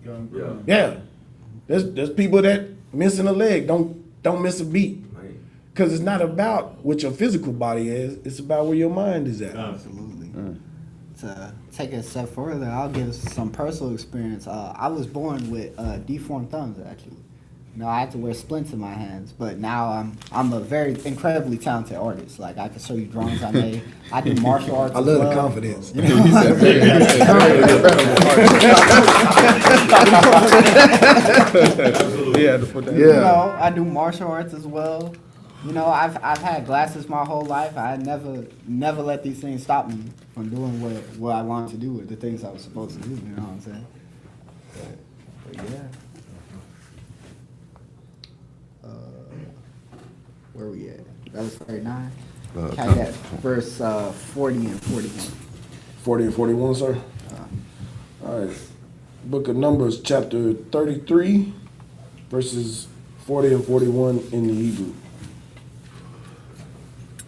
S5: Yeah.
S3: Yeah. There's people that missing a leg, don't miss a beat.
S5: Right.
S3: Because it's not about what your physical body is, it's about where your mind is at.
S1: Absolutely. To take it a step further, I'll give some personal experience. I was born with deformed thumbs, actually. No, I had to wear splints in my hands, but now I'm a very incredibly talented artist. Like I can show you drawings I made. I do martial arts.
S3: I
S1: as
S3: love
S1: well.
S3: the confidence.
S1: You know?
S2: He had to put that.
S1: You know, I do martial arts as well. You know, I've had glasses my whole life. I never let these things stop me from doing what I wanted to do with the things I was supposed to do. You know what I'm saying? But yeah. Where we at? That was 39. I got verse 40 and 41.
S3: 40 and 41, sir. All right. Book of Numbers, chapter 33, verses 40 and 41 in the Hebrew.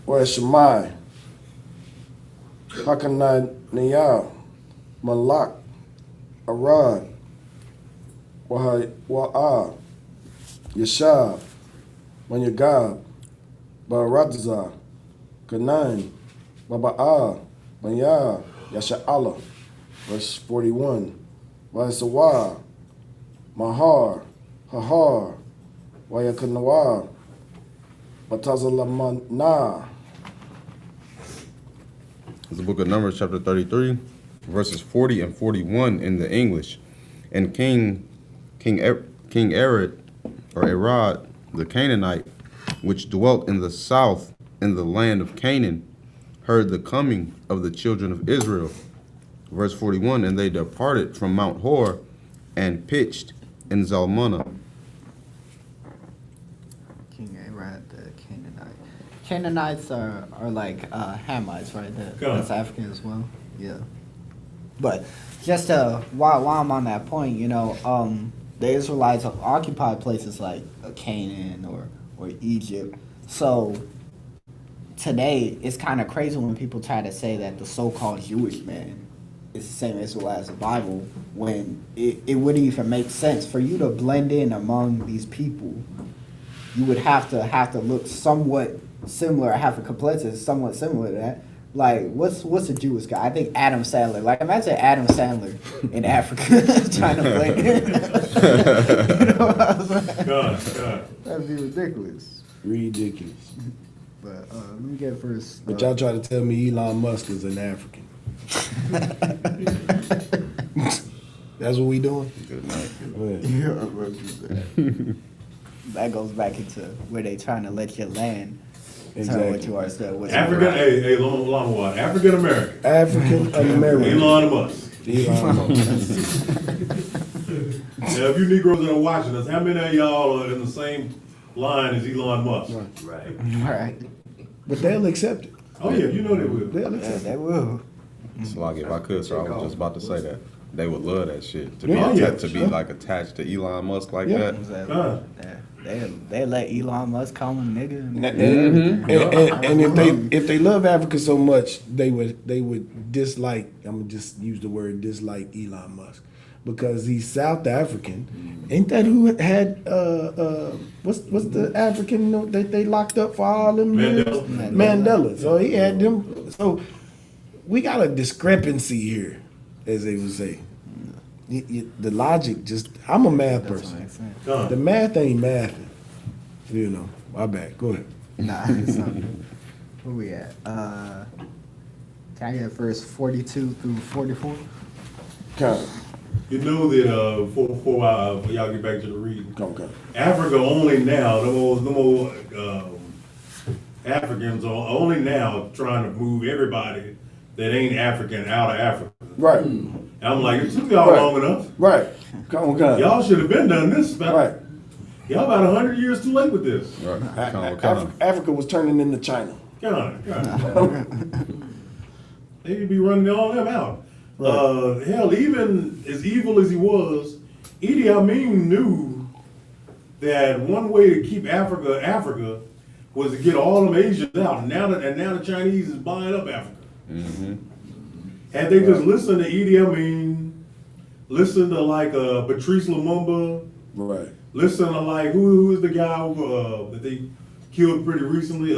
S3: Or Shemai, Hakananiyah, Malak, Arad, Wa'ah, Yeshab, Manyagab, Baratazah, Canaan, Baba'ah, Manyah, Yasha'Allah. Verse 41. Vaisawah, Mahar, Hahar, Wayakanawa, Batazalamana.
S2: It's the book of Numbers, chapter 33, verses 40 and 41 in the English. And King Arad, or Arad, the Canaanite, which dwelt in the south in the land of Canaan, heard the coming of the children of Israel. Verse 41, and they departed from Mount Hor and pitched in Zalmunna.
S1: King Arad, the Canaanite. Canaanites are like Hamites, right? That's African as well. Yeah. But just while I'm on that point, you know, the Israelites occupied places like Canaan or Egypt. So today, it's kind of crazy when people try to say that the so-called Jewish man is the same Israelite as the Bible, when it wouldn't even make sense. For you to blend in among these people, you would have to look somewhat similar, have a complexion somewhat similar to that. Like, what's a Jewish guy? I think Adam Sandler. Like, imagine Adam Sandler in Africa trying to blend in. You know what I'm saying?
S4: God.
S1: That'd be ridiculous.
S3: Ridiculous.
S1: But let me get first.
S3: But y'all try to tell me Elon Musk is an African. That's what we doing?
S2: Good night.
S1: That goes back into where they trying to let your land
S3: Exactly.
S1: what you are. What
S4: African, hey, Lama, African American.
S3: African American.
S4: Elon Musk.
S3: Elon Musk.
S4: Now, if you Negroes that are watching us, how many of y'all are in the same line as Elon Musk?
S5: Right.
S1: Right.
S3: But they'll accept it.
S4: Oh yeah, you know they will.
S3: They'll
S1: Yeah,
S3: accept it.
S1: they will.
S2: Slog, if I could, sir, I was just about to say that. They would love that shit. To
S3: Yeah,
S2: be
S4: yeah,
S2: to be
S4: sure.
S2: like attached to Elon Musk like
S3: Yeah.
S2: that.
S1: They let Elon Musk call him nigga.
S3: And if they love Africa so much, they would dislike. I'm gonna just use the word dislike Elon Musk because he's South African. Ain't that who had what's the African that they locked up for all them years? Mandela. So he had them. So we got a discrepancy here, as they would say. The logic just. I'm a math person.
S4: God.
S3: The math ain't mathing. You know, my bad. Go ahead.
S1: Nah, it's not. Where we at? Can I get verse 42 through 44?
S3: Come,
S4: You know that before y'all get back to the reading,
S3: come.
S4: Africa only now, the more Africans are only now trying to move everybody that ain't African out of Africa.
S3: Right,
S4: And I'm like, it took y'all
S3: Right.
S4: long enough.
S3: right. Come.
S4: Y'all should have been done this.
S3: Right.
S4: Y'all about 100 years too late with this.
S2: Right. Kinda.
S3: Africa was turning into China.
S4: God. They would be running all them out. Hell, even as evil as he was, Idi Amin knew that one way to keep Africa was to get all them Asians out. And now the Chinese is buying up Africa. Had they just listened to Idi Amin, listen to like Patrice Lumumba,
S3: Right.
S4: listen to like who is the guy that they killed pretty recently,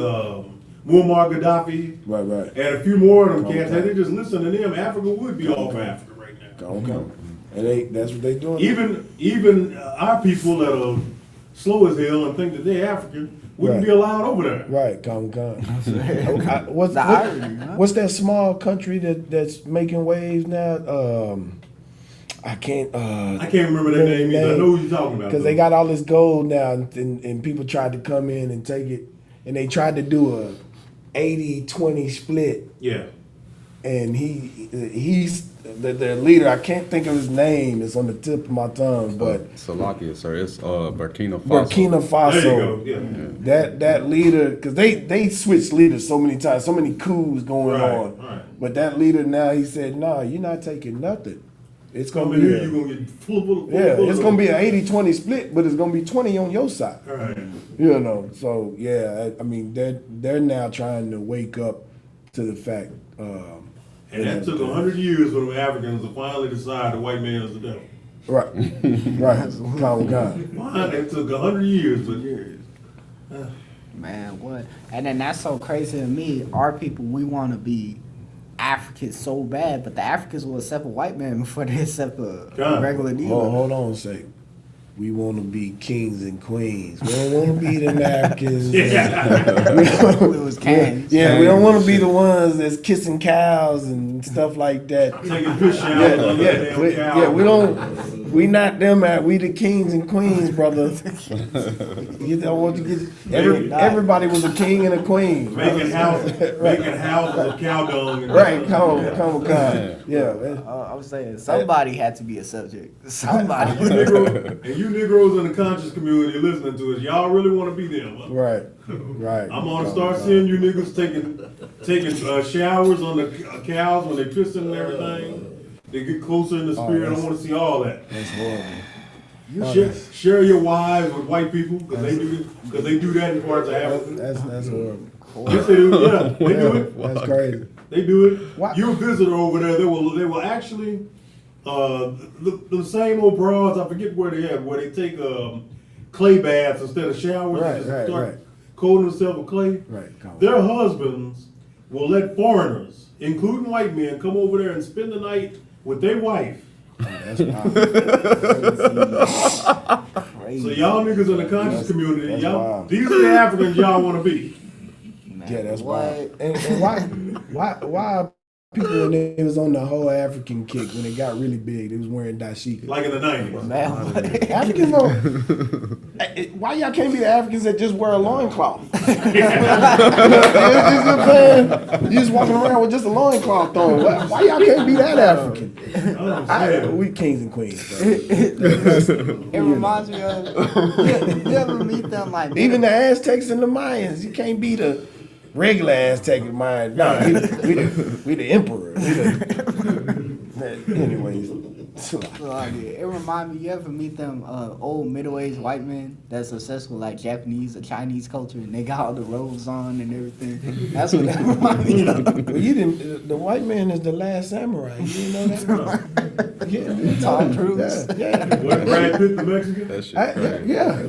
S4: Muammar Gaddafi,
S3: Right.
S4: and a few more of them
S3: Okay.
S4: cats. Had they just listened to them, Africa would be off Africa right now.
S3: Come. And that's what they doing.
S4: Even our people that are slow as hell and think that they're African wouldn't
S3: Right.
S4: be allowed over there.
S3: Right, come.
S1: The irony, huh?
S3: What's that small country that's making waves now? I can't
S4: remember their name either. I know who you're talking about.
S3: because they got all this gold now, and people tried to come in and take it, and they tried to do a 80-20 split,
S4: Yeah.
S3: and he's the leader. I can't think of his name. It's on the tip of my tongue, but
S2: Slovakia, sir. It's Burkina Faso.
S3: Burkina Faso.
S4: There you go. Yeah.
S3: That leader, because they switched leaders so many times, so many coups going
S4: Right,
S3: on.
S4: right.
S3: But that leader now, he said, "No, you're not taking nothing. It's
S4: Come
S3: gonna
S4: in
S3: be
S4: here, you're gonna get full
S3: it's gonna be an 80-20 split, but it's gonna be 20 on your side."
S4: All right.
S3: You know, so yeah, I mean they're now trying to wake up to the fact.
S4: And that took 100 years for the Africans to finally decide the white man is the devil.
S3: Right, right, calm.
S4: Why? It took 100 years, but
S1: Man, what? And then that's so crazy to me. Our people, we want to be Africans so bad, but the Africans will accept a white man before they accept a
S4: God.
S1: regular
S3: Oh,
S1: dealer.
S3: hold on a sec. We want to be kings and queens. We don't want to be them Africans.
S1: It was cans.
S3: Yeah, we don't want to be the ones that's kissing cows and stuff like that.
S4: taking fish out of the damn cow.
S3: We don't. We not them. We the kings and queens, brother. You don't want to get. Everybody was a king and a queen.
S4: Making houses of cow dung. And
S3: Right, come. Yeah.
S1: I was saying somebody had to be a subject. Somebody.
S4: And you Negroes in the conscious community listening to us, y'all really want to be them. Huh?
S3: Right.
S4: I'm gonna start seeing you niggas taking showers on the cows when they pissing and everything. They get closer in the spirit. I want to see all that.
S3: That's horrible.
S4: Share your wives with white people because they do that in parts of Africa.
S3: That's horrible.
S4: Yes, they do. Yeah, they do it.
S3: That's crazy.
S4: They do it.
S3: What?
S4: You're a visitor over there. They will actually the same old bras. I forget where they at. Where they take clay baths instead of showers.
S3: Right.
S4: Coating themselves with clay.
S3: Right. Come on.
S4: Their husbands will let foreigners, including white men, come over there and spend the night with their wife.
S3: That's wild.
S1: Crazy.
S4: So y'all niggas in the conscious community,
S3: that's
S4: y'all,
S3: wild.
S4: these are the Africans y'all want to be.
S1: Man,
S3: Yeah, that's
S1: what?
S3: wild. And why people when they was on the whole African kick when they got really big, they was wearing dashiki.
S4: Like in the 90s.
S1: Man, what?
S3: Africans don't. Why y'all can't be the Africans that just wear a loincloth? You just walking around with just a loincloth on. Why y'all can't be that African? We kings and queens, bro.
S1: It reminds me of you ever meet them like
S3: Even the Aztecs and the Mayans, you can't be the regular Aztec and Mayan. No, we the emperor. Anyways.
S1: It reminds me, you ever meet them old middle-aged white men that's obsessed with like Japanese or Chinese culture and they got all the robes on and everything? That's what that reminds me of.
S3: Well, you didn't. The white man is the last samurai. You didn't know that? Yeah,
S1: Tom Cruise.
S3: Yeah.
S4: What, Brad Pitt, the Mexican?
S2: That shit
S3: Yeah.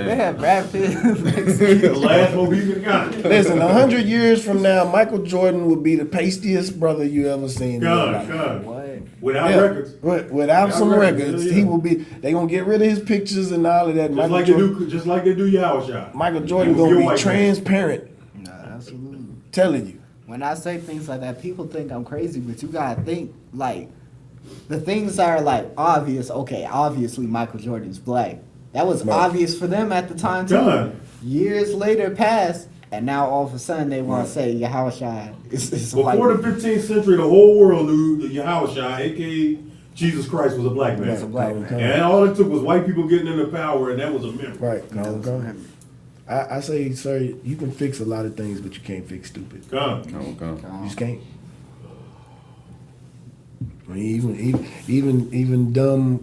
S1: They had Brad Pitt.
S4: The last Mohican guy.
S3: Listen, 100 years from now, Michael Jordan will be the pastiest brother you ever seen. in your life.
S4: God.
S1: What?
S4: Without
S3: Yeah.
S4: records.
S3: Without some records,
S4: yeah.
S3: he will be. They gonna get rid of his pictures and all of that.
S4: Just like they do Yawashai.
S3: Michael Jordan
S4: Your
S3: gonna be
S4: white man.
S3: transparent.
S1: Nah, absolutely.
S3: Telling you.
S1: When I say things like that, people think I'm crazy, but you gotta think like the things that are like obvious. Okay, obviously Michael Jordan's black. That was
S3: Right.
S1: obvious for them at the time too.
S4: Done.
S1: Years later passed, and now all of a sudden they want to say Yahushua is white.
S4: Before the 15th century, the whole world knew that Yahushua, a.k.a. Jesus Christ, was a black man.
S1: That's a black man.
S4: And all it took was white people getting into power, and that was a memory.
S3: Right. Go. I say, sir, you can fix a lot of things, but you can't fix stupid.
S4: Come.
S3: You just can't. I mean, even dumb.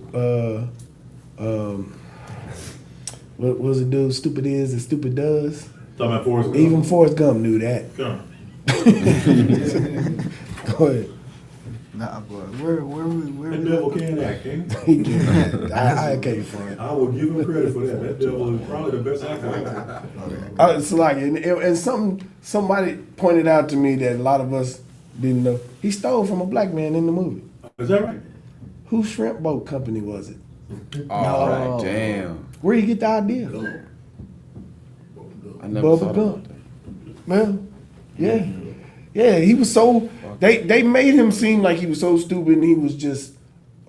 S3: What was it? Do stupid is and stupid does.
S4: Talking about Forrest Gump.
S3: Even Forrest Gump knew that.
S4: Come.
S3: Go ahead.
S1: Nah, boy, where
S4: That devil can act, can't he?
S3: He did. I can't find.
S4: I will give him credit for that. That devil is probably the best actor.
S3: It's like, and somebody pointed out to me that a lot of us didn't know. He stole from a black man in the movie.
S4: Is that right?
S3: Whose shrimp boat company was it?
S2: Oh, damn.
S3: Where you get the idea?
S6: Gum.
S2: I never
S3: Bubba
S2: thought
S3: Gump.
S2: about that.
S3: Well, yeah. Yeah, he was so they made him seem like he was so stupid and he was just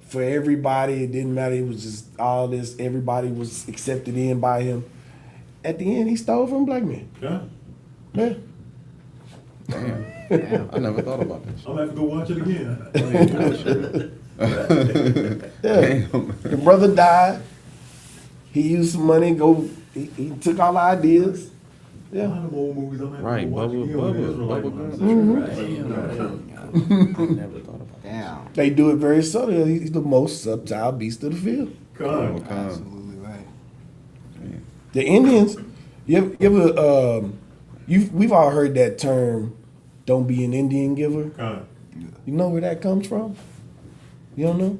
S3: for everybody, it didn't matter, he was just all this, everybody was accepted in by him. At the end he stole from a black man.
S4: Yeah.
S3: Yeah.
S2: Damn. I never thought about this.
S4: I'm gonna have to go watch it again.
S3: Yeah. The brother died. He used some money, he took all the ideas.
S4: A
S3: Yeah.
S4: lot of old movies I'm gonna have
S2: Right,
S4: to go watch
S2: Bubba,
S4: again.
S2: Bubba,
S4: With Israelite
S2: Bubba
S4: ones.
S2: I never thought about that.
S1: Damn.
S3: They do it very subtly. He's the most subtle beast of the field.
S4: God.
S1: Absolutely right.
S3: The Indians, we've all heard that term, don't be an Indian giver.
S4: God.
S3: You know where that comes from? You don't know?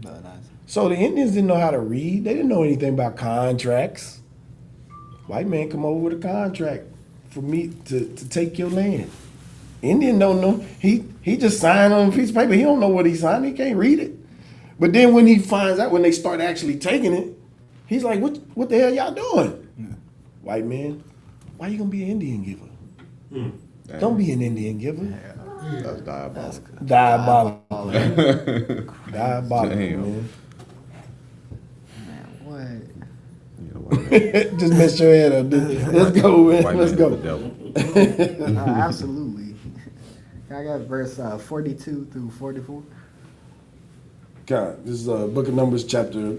S1: No, nice.
S3: So the Indians didn't know how to read. They didn't know anything about contracts. White man come over with a contract for me to take your land. Indian don't know. He just signed on a piece of paper. He don't know what he signed. He can't read it. But then when he finds out, when they start actually taking it, he's like, what the hell y'all doing? White man, why you gonna be an Indian giver? Don't be an Indian giver.
S2: That's diabolical.
S3: Diabolical. Diabolical,
S2: Damn.
S3: man.
S1: Man, what?
S2: You know what?
S3: Just mess your head up. Dude. Let's go, man.
S2: White
S3: Let's
S2: man
S3: go.
S2: is the devil.
S1: Absolutely. I got verse 42 through 44.
S3: God, this is Book of Numbers, chapter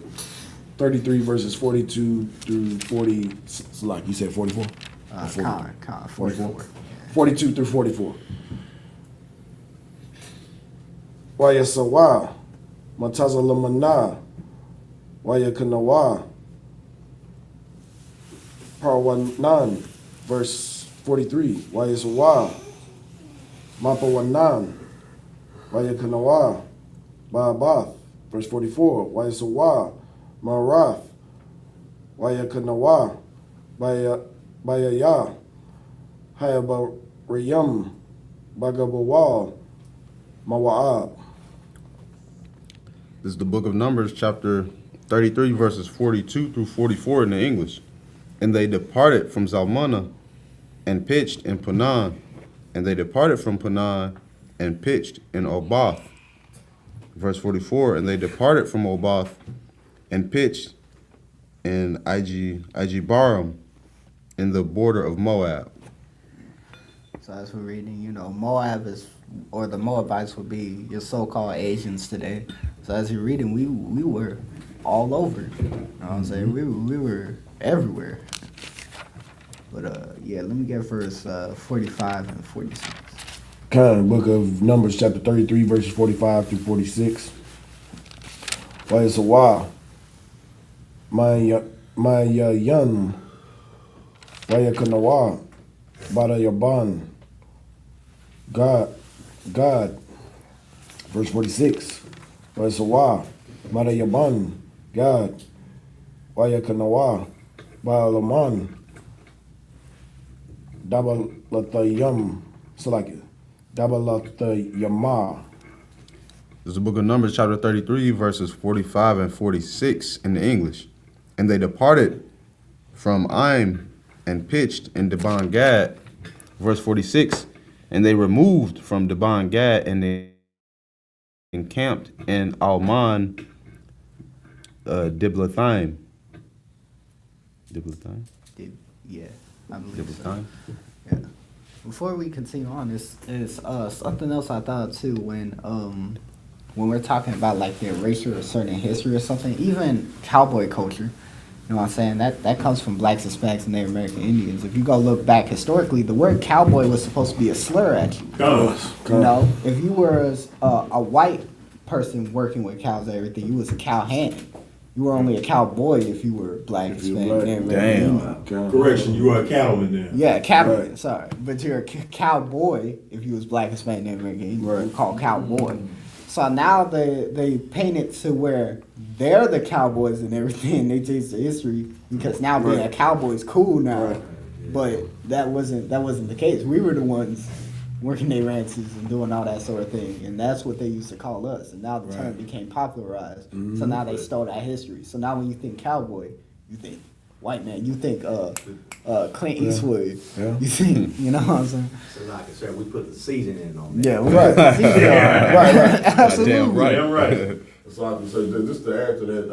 S3: 33, verses 42 through 40. So like you said, 44?
S1: Con, 44.
S3: 42 through 44. Waya sawa, mataza lamana, waya kanawa, parwanan, verse 43. Waya sawa, mapawanan, waya kanawa, baabath, verse 44. Waya sawa, marath, waya kanawa, bayaya, hayabarayam, bagabawal, mawa'ab.
S2: This is the book of Numbers, chapter 33, verses 42 through 44 in the English. And they departed from Zalmunna and pitched in Punan. And they departed from Punan and pitched in Oboth. Verse 44, and they departed from Oboth and pitched in Ijebarim in the border of Moab.
S1: So as we're reading, Moab is, or the Moabites would be your so-called Asians today. So as you're reading, we were all over. You know what I'm saying? We were everywhere. But yeah, let me get verse 45 and 46.
S3: Book of Numbers, chapter 33, verses 45 through 46. Why it's a while. My young, why kanawa, bada yaban. God, verse 46. Why it's a while. Mada yaban, God, why kanawa, bada laman, dabalatayam, salaki. Dabalatayama.
S2: This is the book of Numbers, chapter 33, verses 45 and 46 in the English. And they departed from Aim and pitched in Debon Gad. Verse 46, and they removed from Debon Gad and they encamped in Alman Diblathaim. Diblathaim?
S1: Yeah, I believe so.
S2: Diblathaim?
S1: Yeah. Before we continue on, this is something else I thought too when we're talking about like the erasure of certain history or something, even cowboy culture. You know what I'm saying? That comes from blacks, Hispanics, and Native American Indians. If you go look back historically, the word cowboy was supposed to be a slur at you. You know, if you were a white person working with cows and everything, you was a cowhand. You were only a cowboy if you were black, Hispanic, Native American Indian.
S4: Correction, you are a cattleman then.
S1: Yeah, cattleman, sorry. But you're a cowboy if you was black, Hispanic, Native American. You were called cowboy. So now they paint it to where they're the cowboys and everything. They change the history because now being a cowboy is cool now. But that wasn't the case. We were the ones working their ranches and doing all that sort of thing. And that's what they used to call us. And now the term became popularized. So now they stole that history. So now when you think cowboy, You think white man. You think Clint Eastwood.
S3: Yeah.
S1: You think, you know what I'm saying?
S5: So like I said, we put the seasoning on that.
S1: Yeah, we
S3: Right.
S1: right. Absolutely.
S2: Damn right.
S4: Damn right.
S6: So I can say that just to add to that,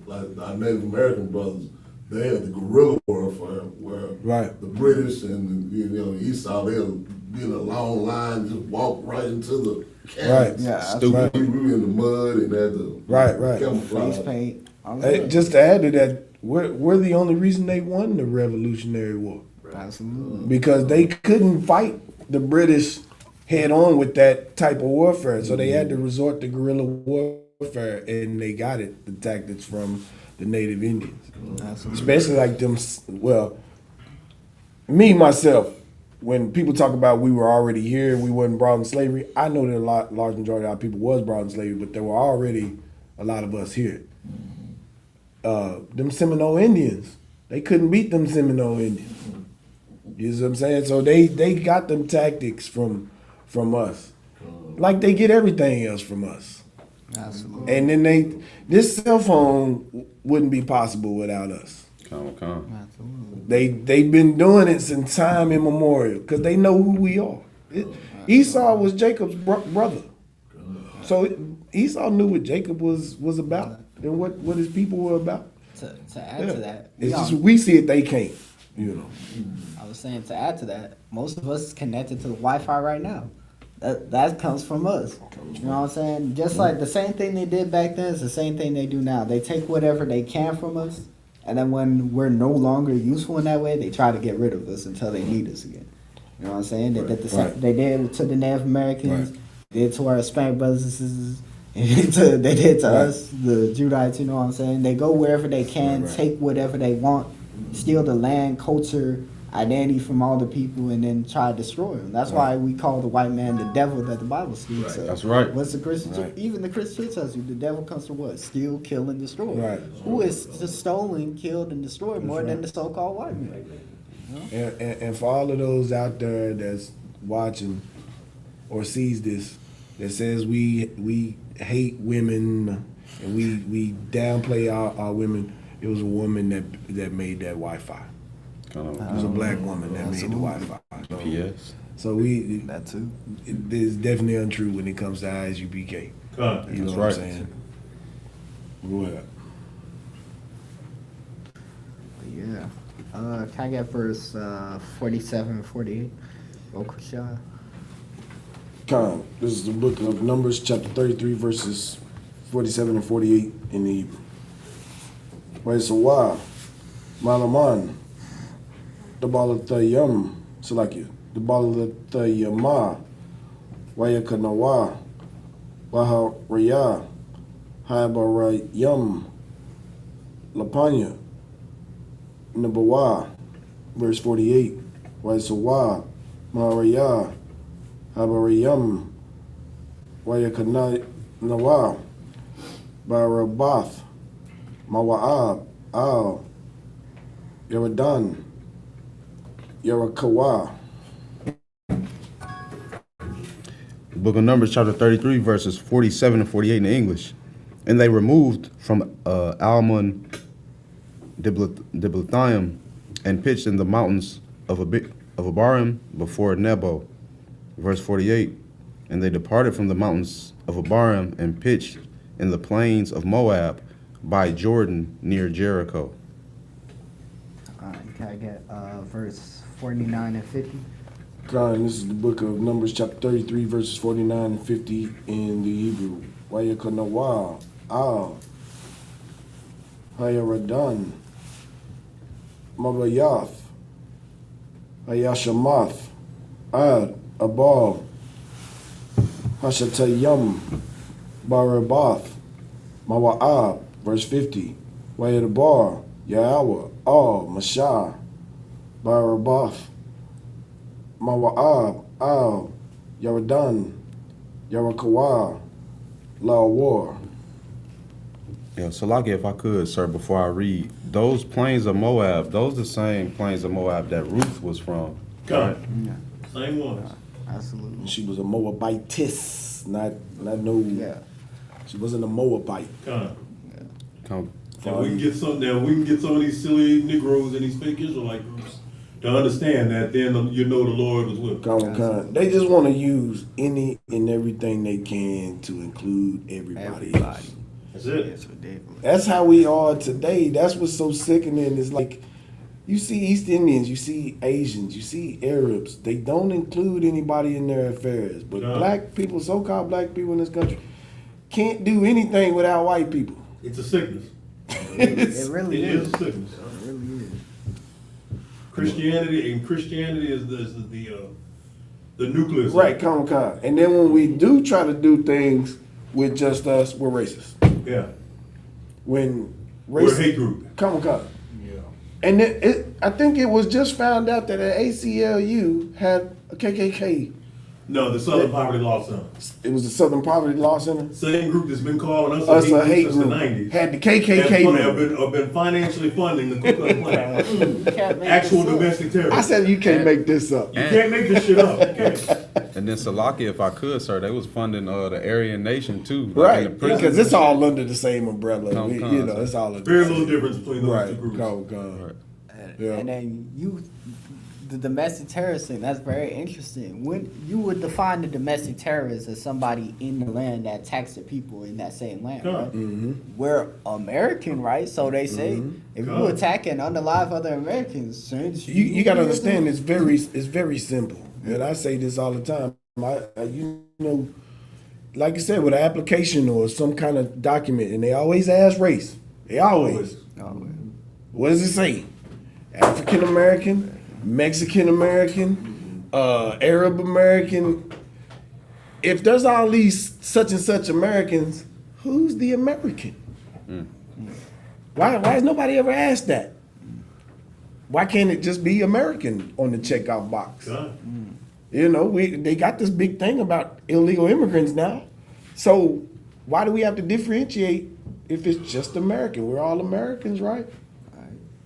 S6: like our Native American brothers, they had the guerrilla warfare where
S3: Right.
S6: the British and the Esau, they'll be in a long line, just walk right into the
S3: Right.
S6: cabins.
S1: Yeah, that's
S2: Stupid.
S1: right.
S6: We were in the mud and had the
S3: Right.
S6: camouflage.
S1: Face paint. all
S3: Hey,
S1: that.
S3: just to add to that, we're the only reason they won the Revolutionary War.
S1: Absolutely.
S3: Because they couldn't fight the British head on with that type of warfare. So they had to resort to guerrilla warfare, and they got it, the tactics from the native Indians.
S1: Absolutely.
S3: Especially like them, well, me, myself, when people talk about we were already here, we wasn't brought in slavery, I know that large majority of our people was brought in slavery, but there were already a lot of us here. Them Seminole Indians, they couldn't beat them Seminole Indians. You see what I'm saying? So they got them tactics from us, like they get everything else from us.
S1: Absolutely.
S3: And then this cell phone wouldn't be possible without us.
S2: Calm.
S1: Absolutely.
S3: They've been doing it since time immemorial because they know who we are. Esau was Jacob's brother, so Esau knew what Jacob was about and what his people were about.
S1: To add to that,
S3: It's just we see it, they can't. You know.
S1: I was saying to add to that, most of us is connected to the Wi-Fi right now. That comes from us. You know what I'm saying? Just like the same thing they did back then is the same thing they do now. They take whatever they can from us, and then when we're no longer useful in that way, they try to get rid of us until they need us again. You know what I'm saying? They did the same.
S3: Right.
S1: They did it to the Native Americans.
S3: Right.
S1: They did to our Hispanic brothers and sisters. They did to us, the Judites. You know what I'm saying? They go wherever they can,
S3: Right.
S1: take whatever they want, steal the land, culture, identity from all the people, and then try to destroy them. That's why we call the white man the devil that the Bible speaks of.
S2: That's right.
S1: What's the Christian?
S3: Right.
S1: Even the Christian tells you the devil comes from what? Steal, kill, and destroy.
S3: Right.
S1: Who is just stolen, killed, and destroyed more than
S3: right.
S1: the so-called white man?
S3: And for all of those out there that's watching or sees this, that says we hate women and we downplay our women, it was a woman that made that Wi-Fi. It was a black woman that made the Wi-Fi.
S2: P.S.
S3: So we
S1: That too.
S3: it is definitely untrue when it comes to ISUPK.
S4: Con.
S3: You know
S2: That's
S3: what
S2: right.
S3: I'm saying? Go ahead.
S1: Yeah. Can I get verse 47 and 48? Okusha.
S3: Con, this is the book of Numbers, chapter 33, verses 47 and 48 in the Hebrew. Waisawa, Malaman, Dabalatayam, Salakia, Dabalatayama, Wayakanawa, Waharaya, Habarayam, Lapanya, Nabawa, verse 48, Waisawa, Maraya, Habarayam, Wayakanawa, Barabath, Mawa'ab, Al, Yeradan, Yerakawa.
S2: Book of Numbers, chapter 33, verses 47 and 48 in English. And they removed from Almon Diblathaim and pitched in the mountains of Abarim before Nebo. Verse 48. And they departed from the mountains of Abarim and pitched in the plains of Moab by Jordan near Jericho.
S1: Can I get verse 49 and 50?
S3: God, this is the book of Numbers, chapter 33, verses 49 and 50 in the Hebrew. Wayakanawa, Al, Hayaradan, Mabayath, Hayashamath, Ad, Abal, Hashatayam, Barabath, Mawa'ab, verse 50. Wayadabar, Yahweh, Al, Mashah, Barabath, Mawa'ab, Al, Yaradan, Yarakawa, La War.
S2: Yeah, Salaki, if I could, sir, before I read, those plains of Moab, those the same plains of Moab that Ruth was from.
S4: Con. Same ones.
S1: Absolutely.
S3: She was a Moabitess, not no.
S1: Yeah.
S3: She wasn't a Moabite.
S4: Con.
S2: Come.
S4: And we can get some of these silly Negroes and these fake Israelite groups to understand that. Then you know the Lord was with them.
S3: They just want to use any and everything they can to include everybody else.
S4: That's it.
S1: It's ridiculous.
S3: That's how we are today. That's what's so sickening. It's like you see East Indians, you see Asians, you see Arabs. They don't include anybody in their affairs. But black people, so-called black people in this country, can't do anything without white people.
S4: It's a sickness.
S1: It really
S4: It
S1: is.
S4: is a sickness.
S1: It really is.
S4: Christianity is the nucleus.
S3: Right, come. And then when we do try to do things with just us, we're racist.
S4: Yeah.
S3: When
S4: We're a hate group.
S3: Come.
S4: Yeah.
S3: And I think it was just found out that the ACLU had a KKK.
S4: No, the Southern Poverty Law Center.
S3: It was the Southern Poverty Law Center.
S4: Same group that's been calling us
S3: A hate
S4: since the
S3: group.
S4: 90s.
S3: Had the KKK.
S4: Have been financially funding the Ku Klux Klan.
S1: You can't make
S4: Actual
S1: this up.
S4: domestic terrorism.
S3: I said you can't make this up.
S4: You can't make this shit up. You can't.
S2: And then Salaki, if I could, sir, they was funding the Aryan Nation too. Like
S3: Right,
S2: in the prisons
S3: because
S2: and
S3: it's all under the same umbrella.
S2: Come,
S3: It's all under
S4: Very
S3: the
S4: little
S3: same.
S4: difference between those two
S3: Right,
S4: groups.
S3: come.
S2: Right.
S3: Yeah.
S1: And then the domestic terrorist thing, that's very interesting. When you would define the domestic terrorist as somebody in the land that attacks the people in that same land,
S4: Come.
S1: right?
S3: Mm-hmm.
S1: We're American, right? So they say if you attack and unalive other Americans, since
S3: You got to understand it's very simple, and I say this all the time. Like you said, with an application or some kind of document, and they always ask race. They always. What does it say? African American, Mexican American, Arab American. If there's all these such and such Americans, who's the American? Why has nobody ever asked that? Why can't it just be American on the checkoff box?
S4: Come.
S3: You know, they got this big thing about illegal immigrants now. So why do we have to differentiate if it's just American? We're all Americans, right?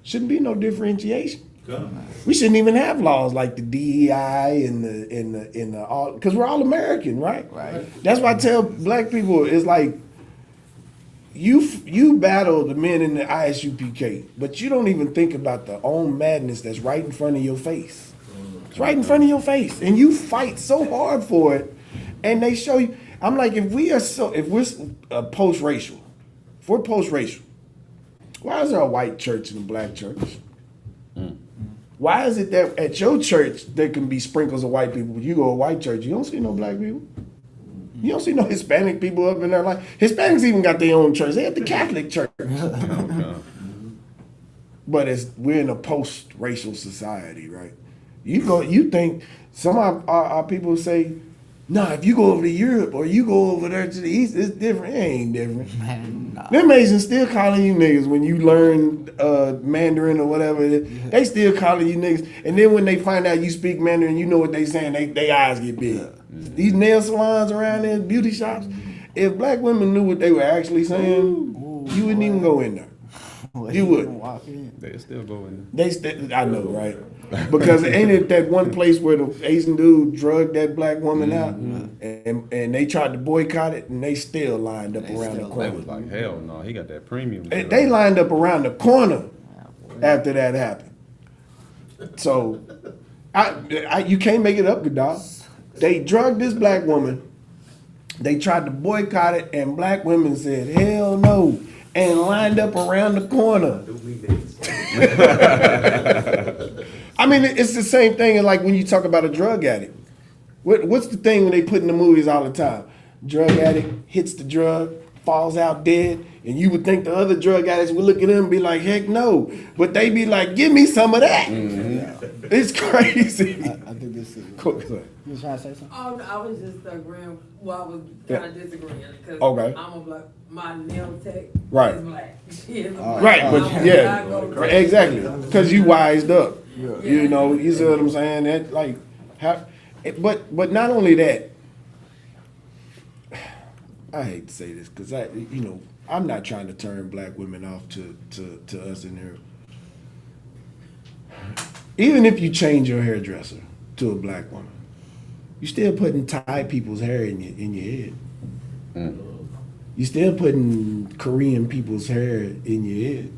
S3: Shouldn't be no differentiation.
S4: Come.
S3: We shouldn't even have laws like the DEI and the all, because we're all American, right?
S1: Right.
S3: That's why I tell black people, it's like you battle the men in the ISUPK, but you don't even think about the own madness that's right in front of your face. It's right in front of your face, and you fight so hard for it, and they show you. I'm like, if we're post-racial, if we're post-racial, why is there a white church and a black church? Why is it that at your church there can be sprinkles of white people, but you go to a white church, you don't see no black people? You don't see no Hispanic people up in there. Like Hispanics even got their own church. They have the Catholic church. But we're in a post-racial society, right? You think some of our people say, nah, if you go over to Europe or you go over there to the East, it's different. It ain't different.
S1: Man, nah.
S3: Them Asians still calling you niggas when you learn Mandarin or whatever. They still calling you niggas. And then when they find out you speak Mandarin, you know what they saying, they eyes get big. These nail salons around there, beauty shops, if black women knew what they were actually saying, you wouldn't even go in there. You would.
S1: Walk in.
S2: They still go in.
S3: I know, right? Because ain't it that one place where the Asian dude drugged that black woman out, and they tried to boycott it, and they still lined up around the
S2: They
S3: corner.
S2: was like, hell no, he got that premium.
S3: They lined up around the corner after that happened. So, you can't make it up, good dog. They drugged this black woman. They tried to boycott it, and black women said, hell no, and lined up around the corner. I mean, it's the same thing like when you talk about a drug addict. What's the thing when they put in the movies all the time? Drug addict hits the drug, falls out dead, and you would think the other drug addicts would look at him and be like, heck no. But they be like, give me some of that. It's crazy.
S1: I think this is
S3: Cool.
S1: You was trying to say something?
S8: Oh, I was just agreeing. Well, I was kind of disagreeing because
S3: Okay.
S8: I'm a black. My nail tech
S3: Right.
S8: is black. She is a black.
S3: Right, but
S8: I'm
S3: yeah,
S8: not gonna-
S3: right, exactly. Because you wised up. You know, you see what I'm saying? That like, but not only that. I hate to say this because I'm not trying to turn black women off to us in here. Even if you change your hairdresser to a black woman, you still putting Thai people's hair in your head. You still putting Korean people's hair in your head.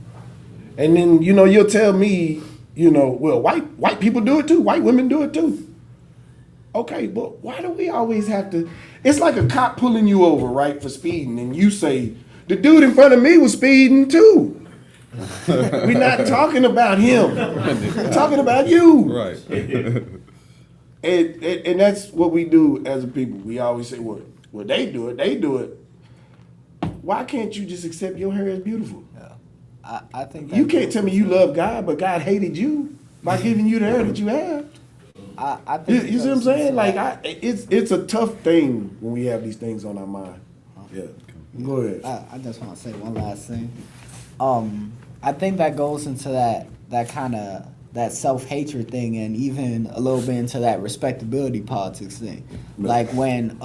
S3: And then, you'll tell me, well, white people do it too. White women do it too. Okay, but why do we always have to? It's like a cop pulling you over, right, for speeding, and you say, the dude in front of me was speeding too. We're not talking about him. We're talking about you.
S2: Right.
S3: And that's what we do as a people. We always say, well, they do it. Why can't you just accept your hair as beautiful?
S1: I think
S3: You can't tell me you love God, but God hated you by giving you the hair that you have.
S1: I think
S3: You see what I'm saying? Like, it's a tough thing when we have these things on our mind. Yeah. Go ahead.
S1: I just want to say one last thing. I think that goes into that kind of that self-hatred thing, and even a little bit into that respectability politics thing. Like when,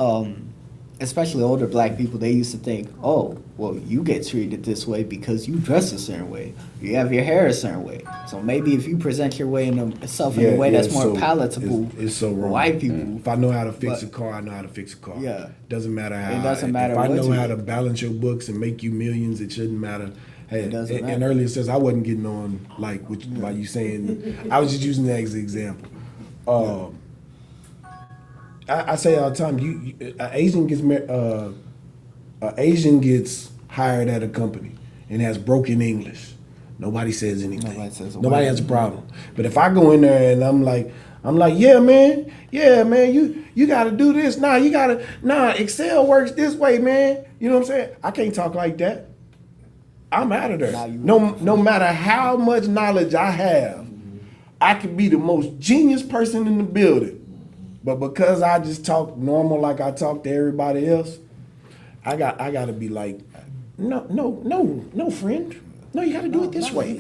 S1: especially older black people, they used to think, oh, well, you get treated this way because you dress a certain way, you have your hair a certain way. So maybe if you present your way in a way that's more palatable,
S3: it's so wrong.
S1: White people.
S3: If I know how to fix a car, I know how to fix a car.
S1: Yeah.
S3: Doesn't matter how.
S1: It doesn't matter
S3: If I
S1: what
S3: know
S1: you
S3: how
S1: do.
S3: to balance your books and make you millions, it shouldn't matter. Hey,
S1: It doesn't
S3: and
S1: matter.
S3: earlier it says I wasn't getting on like by you saying. I was just using that as an example. I say all the time, an Asian gets hired at a company and has broken English. Nobody says anything.
S1: Nobody
S3: Has a problem. But if I go in there and I'm like, yeah, man, you got to do this. Excel works this way, man. You know what I'm saying? I can't talk like that. I'm out of there. No matter how much knowledge I have, I could be the most genius person in the building. But because I just talk normal like I talk to everybody else, I got to be like, no, friend. No, you got to do it this way.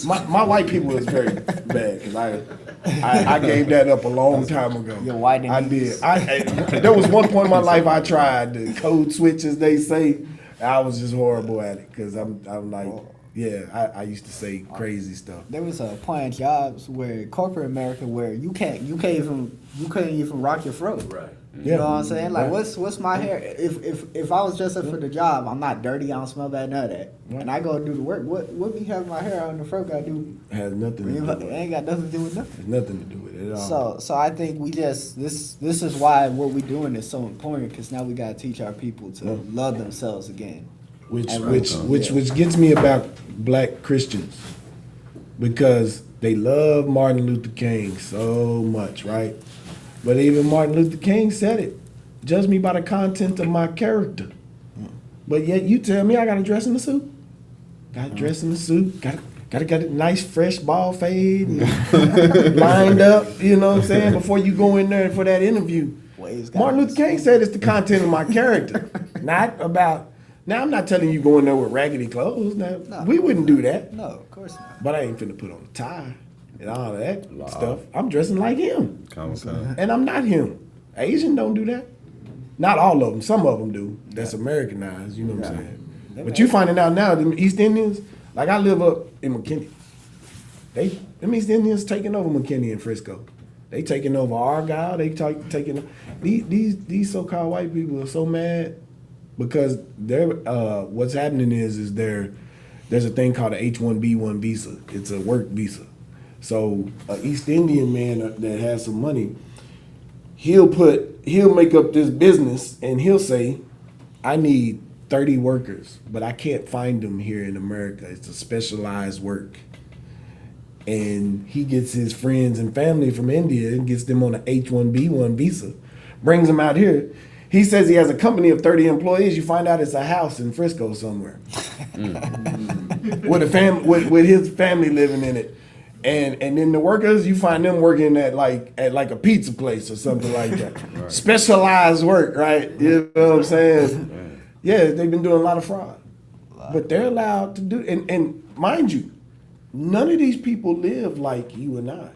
S3: My white people is very bad because I gave that up a long time ago.
S1: You're white and
S3: I did. There was one point in my life I tried the code switch, as they say. I was just horrible at it because I'm like, yeah, I used to say crazy stuff.
S1: There was a point in jobs where corporate America where you couldn't even rock your fro.
S5: Right.
S1: You know what I'm saying? Like, what's my hair? If I was dressed up for the job, I'm not dirty. I don't smell bad. None of that. And I go do the work. What me having my hair on the fro got to do?
S3: Has nothing to do with
S1: It
S3: it.
S1: ain't got nothing to do with nothing.
S3: Has nothing to do with it at all.
S1: So I think we just this is why what we doing is so important, because now we got to teach our people to love themselves again.
S3: Which gets me about black Christians, because they love Martin Luther King so much, right? But even Martin Luther King said it: "Judge me by the content of my character." But yet you tell me I got to dress in a suit. Got to dress in a suit. Got to get a nice fresh bald fade, and lined up. You know what I'm saying? Before you go in there for that interview. Martin Luther King said it's the content of my character, not about. Now, I'm not telling you go in there with raggedy clothes. Now, we wouldn't do that.
S1: No, of course not.
S3: But I ain't finna put on a tie and all that stuff. I'm dressing like him. And I'm not him. Asian don't do that. Not all of them. Some of them do. That's Americanized, you know what I'm saying? But you finding out now, them East Indians, like I live up in McKinney. Them East Indians taking over McKinney and Frisco. They taking over Argyle. They taking these so-called white people are so mad. Because what's happening is there's a thing called an H-1B1 visa. It's a work visa. So an East Indian man that has some money, he'll make up this business and he'll say, I need 30 workers, but I can't find them here in America. It's a specialized work. And he gets his friends and family from India and gets them on an H-1B1 visa, brings them out here. He says he has a company of 30 employees. You find out it's a house in Frisco somewhere, with his family living in it, and then the workers, you find them working at like a pizza place or something like that. Right. Specialized work, right? You know what I'm saying? Yeah, they've been doing a lot of fraud, but they're allowed to do. And mind you, none of these people live like you and I.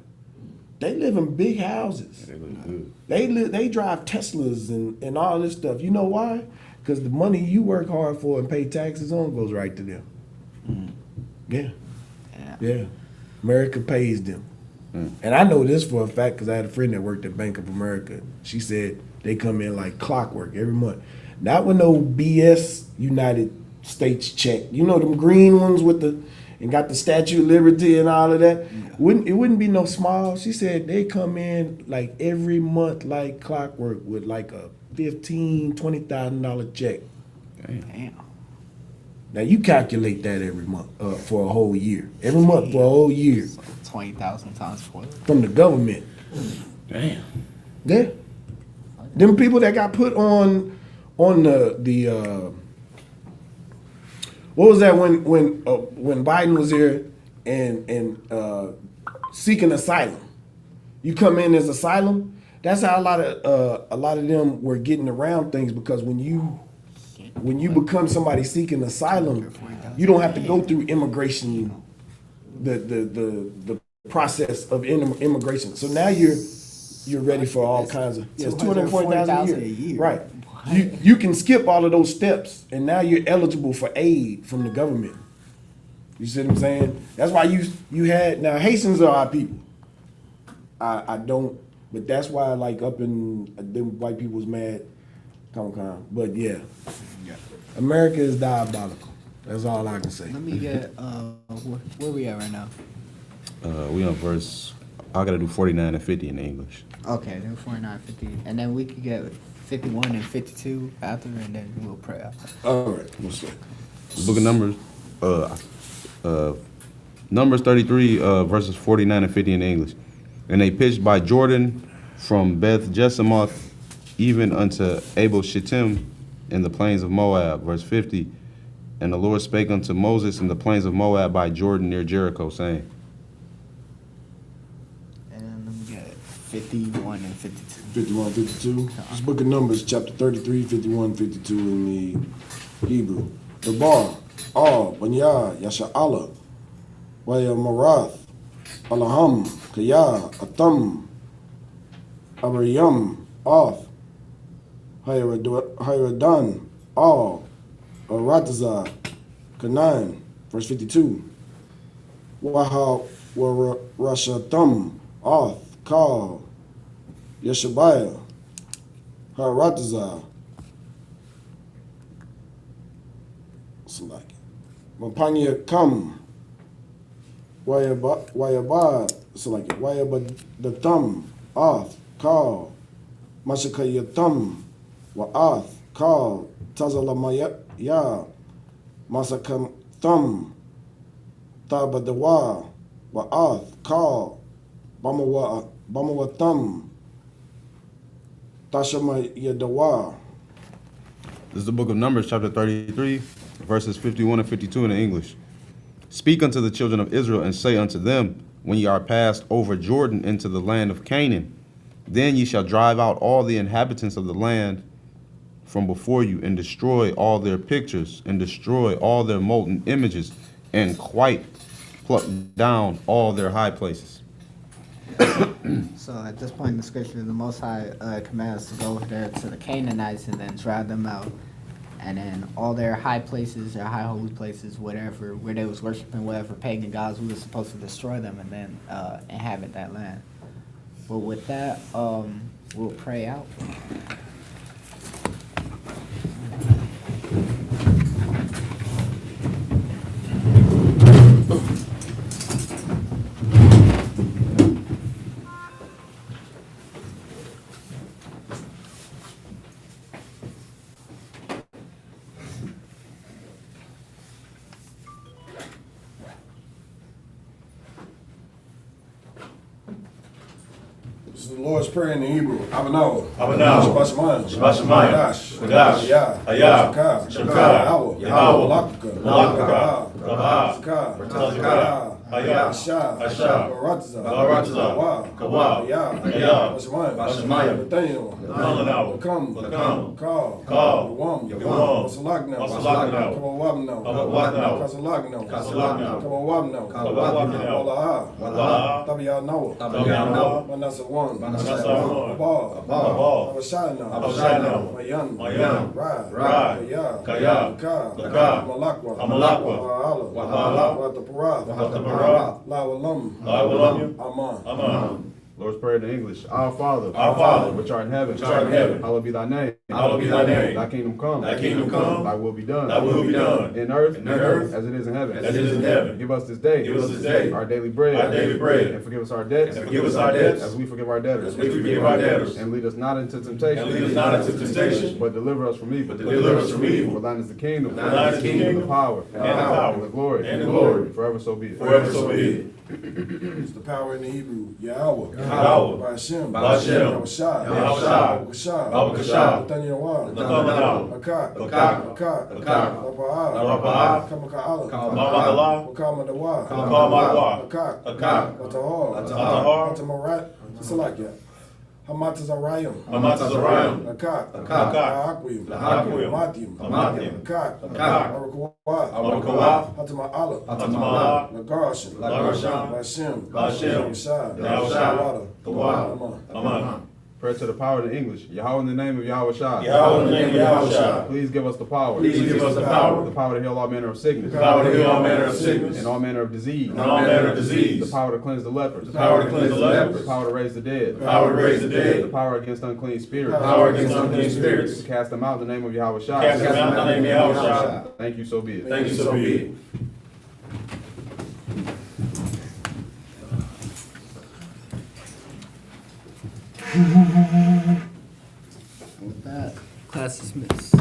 S3: They live in big houses. They live good. They drive Teslas and all this stuff. You know why? Because the money you work hard for and pay taxes on goes right to them. Yeah. America pays them. And I know this for a fact because I had a friend that worked at Bank of America. She said They come in like clockwork every month. Not with no BS United States check. You know them green ones with the and got the Statue of Liberty and all of that. It wouldn't be no small. She said they come in like every month like clockwork with like a $15,000-$20,000 check.
S1: Damn.
S3: Now you calculate that every month for a whole year. Every month for a whole year
S1: So 20,000 times 4.
S3: from the government.
S2: Damn.
S3: Yeah. Them people that got put on the what was that when Biden was here and seeking asylum? You come in as asylum. That's how a lot of them were getting around things, because when you become somebody seeking asylum, you don't have to go through immigration, the process of immigration. So now you're ready for all kinds of. It's $240,000 a year. Right. You can skip all of those steps, and now you're eligible for aid from the government. You see what I'm saying? That's why you had, now Haitians are our people. I don't, but that's why like up in them white people's mad, come. But yeah, America is diabolical. That's all I can say.
S1: Let me get where we at right now?
S2: We on verse. I gotta do 49 and 50 in English.
S1: Okay, then 49, 50, and then we could get 51 and 52 after, and then we'll pray after.
S3: All right, what's up?
S2: The book of Numbers, Numbers 33, verses 49 and 50 in English. And they pitched by Jordan from Beth Jesimoth even unto Abel Shittim in the plains of Moab. Verse 50. And the Lord spake unto Moses in the plains of Moab by Jordan near Jericho, saying.
S1: And then let me get 51 and 52.
S3: 51, 52. This book of Numbers, chapter 33, 51, 52 in the Hebrew. The bar, Banya, Yasha'Allah, Waya Marath, Alaham, Kaya, Atam, Abrayam, Oth, Hayradan, Arataza, Canaan, verse 52. Waha, Rashatam, Oth, Kal, Yeshabiah, Harataza, Salaki, Mapanya Kam, Wayabad, Salaki, Wayabad the Thumb, Oth, Kal, Mashakayatam, Wa'ath, Kal, Tazalamaya, Masakam Thumb, Tabadawa, Wa'ath, Kal, Bamawa Thumb, Tashama Yadawa.
S2: This is the book of Numbers, chapter 33, verses 51 and 52 in the English. Speak unto the children of Israel, and say unto them, when ye are passed over Jordan into the land of Canaan, then ye shall drive out all the inhabitants of the land from before you, and destroy all their pictures, and destroy all their molten images, and quite pluck down all their high places.
S1: So at this point in the scripture, the Most High commands us to go over there to the Canaanites and then drive them out. And then all their high places, their high holy places, whatever, where they was worshiping whatever pagan gods, we were supposed to destroy them and then inhabit that land. But with that, we'll pray out.
S3: This is the Lord's Prayer in the Hebrew. Abanao.
S4: Abanao.
S3: Shabbat Shemayim.
S4: Shabbat Shemayim.
S3: Hadash.
S4: Hadash.
S3: Hayah.
S4: Hayah.
S3: Shakah.
S4: Yahweh.
S3: Malakaka.
S4: Malakaka.
S3: Rabah. Zakah.
S4: Hayah.
S3: Asha.
S4: Barataza.
S3: Kawa.
S4: Hayah.
S3: Bashamayim. Nathaniel. Come. Call. Yawam. Wasalagna. Kawawabno. Kasalagno. Kawawabno. Walaha. Tabiyah Manasa one. Abal. Abashayna. Mayan. Rad. Kaya. Malakwa. Wahala. Wataparath. Lawalam. Aman.
S2: Lord's Prayer in English. Our Father, which art in heaven, hallowed be thy name.
S4: Hallowed be thy name.
S2: Thy kingdom come.
S4: Thy kingdom come.
S2: Thy will be done.
S4: Thy will be done.
S2: In earth,
S4: as
S2: it is in heaven.
S4: As it is in heaven.
S2: Give us this day.
S4: Give us this day
S2: our daily bread.
S4: our daily bread.
S2: And forgive us our debts.
S4: And forgive us our debts.
S2: As we forgive our debtors.
S4: As we forgive our debtors.
S2: And lead us not into temptation.
S4: And lead us not into temptation.
S2: But deliver us from evil.
S4: But deliver us from evil.
S2: For thine is the kingdom.
S4: For thine is the kingdom.
S2: The power.
S4: And the power.
S2: And the glory.
S4: And the glory.
S2: Forever so be it.
S4: Forever so be it.
S3: It's the power in the Hebrew. Yahweh.
S4: Yahweh.
S3: Ba'ashem.
S4: Ba'ashem.
S3: Yahushua.
S4: Yahushua.
S3: Yahushua.
S4: Babakashah.
S3: Nathaniel.
S4: Nathanael.
S3: Akak.
S4: Akak.
S3: Akak.
S4: Akak.
S3: Lapa'ah.
S4: Lapa'ah.
S3: Kamaka'ala.
S4: Kamaka'ala.
S3: Wakama
S4: Wakama.
S3: Akak.
S4: Akak.
S3: Watahar.
S4: Watahar.
S3: Watamarat. Salakia. Hamatazarayim.
S4: Hamatazarayim.
S3: Akak.
S4: Akak.
S3: La'akwim.
S4: La'akwim.
S3: Amatim.
S4: Amatim.
S3: Akak.
S4: Akak.
S3: Arakawah.
S4: Arakawah.
S3: Hatama'ala.
S4: Hatama'ala.
S3: Lagarashim.
S4: Lagarashim.
S3: Ba'ashem.
S4: Ba'ashem.
S3: Yahushua.
S4: Yahushua.
S3: The
S4: water. Amen.
S2: Prayer to the power in English. Yahweh in the name of Yahushua.
S4: Yahweh in the name of Yahushua.
S2: Please give us the power.
S4: Please give us the power.
S2: The power to heal all manner of sickness.
S4: The power to heal all manner of sickness.
S2: And all manner of disease.
S4: And all manner of disease.
S2: The power to cleanse the lepers.
S4: The power to cleanse the lepers.
S2: The power to raise the dead.
S4: The power to raise the dead.
S2: The power against unclean spirits.
S4: The power against unclean spirits.
S2: To cast them out in the name of Yahushua.
S4: Cast them out in the name of Yahushua.
S2: Thank you, so be it.
S4: Thank you, so be it.
S1: With that, class is dismissed.